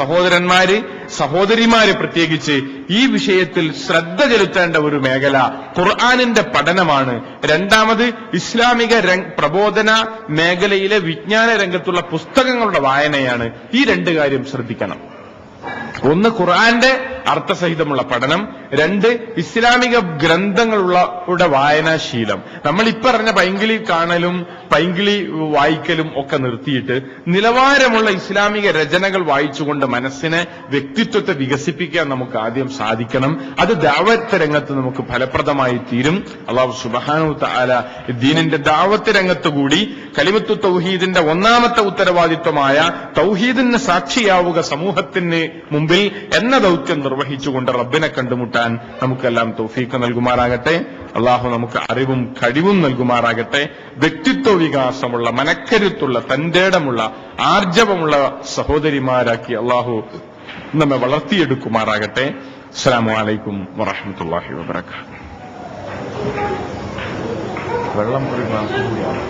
സഹോദരിമാര് പ്രത്യേകിച്ച് ഈ വിഷയത്തിൽ ശ്രദ്ധ ചെലുത്തേണ്ട ഒരു മേഖല ഖുർആനിന്റെ പഠനമാണ്. രണ്ടാമത് ഇസ്ലാമിക പ്രബോധന മേഖലയിലെ വിജ്ഞാന രംഗത്തുള്ള പുസ്തകങ്ങളുടെ വായനയാണ്. ഈ രണ്ട് കാര്യം ശ്രദ്ധിക്കണം. ഒന്ന് ഖുർആന്റെ അർത്ഥസഹിതമുള്ള പഠനം, രണ്ട് ഇസ്ലാമിക ഗ്രന്ഥങ്ങളുടെ വായനാശീലം. നമ്മൾ ഇപ്പറഞ്ഞ പൈങ്കിളി കാണലും പൈങ്കിളി വായിക്കലും ഒക്കെ നിർത്തിയിട്ട് നിലവാരമുള്ള ഇസ്ലാമിക രചനകൾ വായിച്ചുകൊണ്ട് മനസ്സിനെ വ്യക്തിത്വത്തെ വികസിപ്പിക്കാൻ നമുക്ക് ആദ്യം സാധിക്കണം. അത് ദഅവത്ത് രംഗത്ത് നമുക്ക് ഫലപ്രദമായി തീരും. അല്ലാഹു സുബ്ഹാനഹു വ തആല ദീനിന്റെ ദഅവത്ത് രംഗത്ത് കൂടി കലിമത്തു തൗഹീദിന്റെ ഒന്നാമത്തെ ഉത്തരവാദിത്വമായ തൗഹീദിന് സാക്ഷിയാവുക സമൂഹത്തിന് മുമ്പിൽ എന്ന ദൗത്യം നിർവഹിച്ചുകൊണ്ട് റബ്ബിനെ കണ്ടുമുട്ടാൻ നമുക്കെല്ലാം തൗഫീഖ് നൽകുമാറാകട്ടെ. അള്ളാഹു നമുക്ക് അറിവും കഴിവും നൽകുമാറാകട്ടെ. വ്യക്തിത്വ വികാസമുള്ള, മനക്കരുത്തുള്ള, തന്റേടമുള്ള, ആർജവമുള്ള സഹോദരിമാരാക്കി അള്ളാഹു നമ്മെ വളർത്തിയെടുക്കുമാറാകട്ടെ. അസ്സലാമു അലൈക്കും വറഹ്മത്തുള്ളാഹി വബറകാതുഹു. വെള്ളം ഒരു ഗ്ലാസ് കൂടിയാണ്.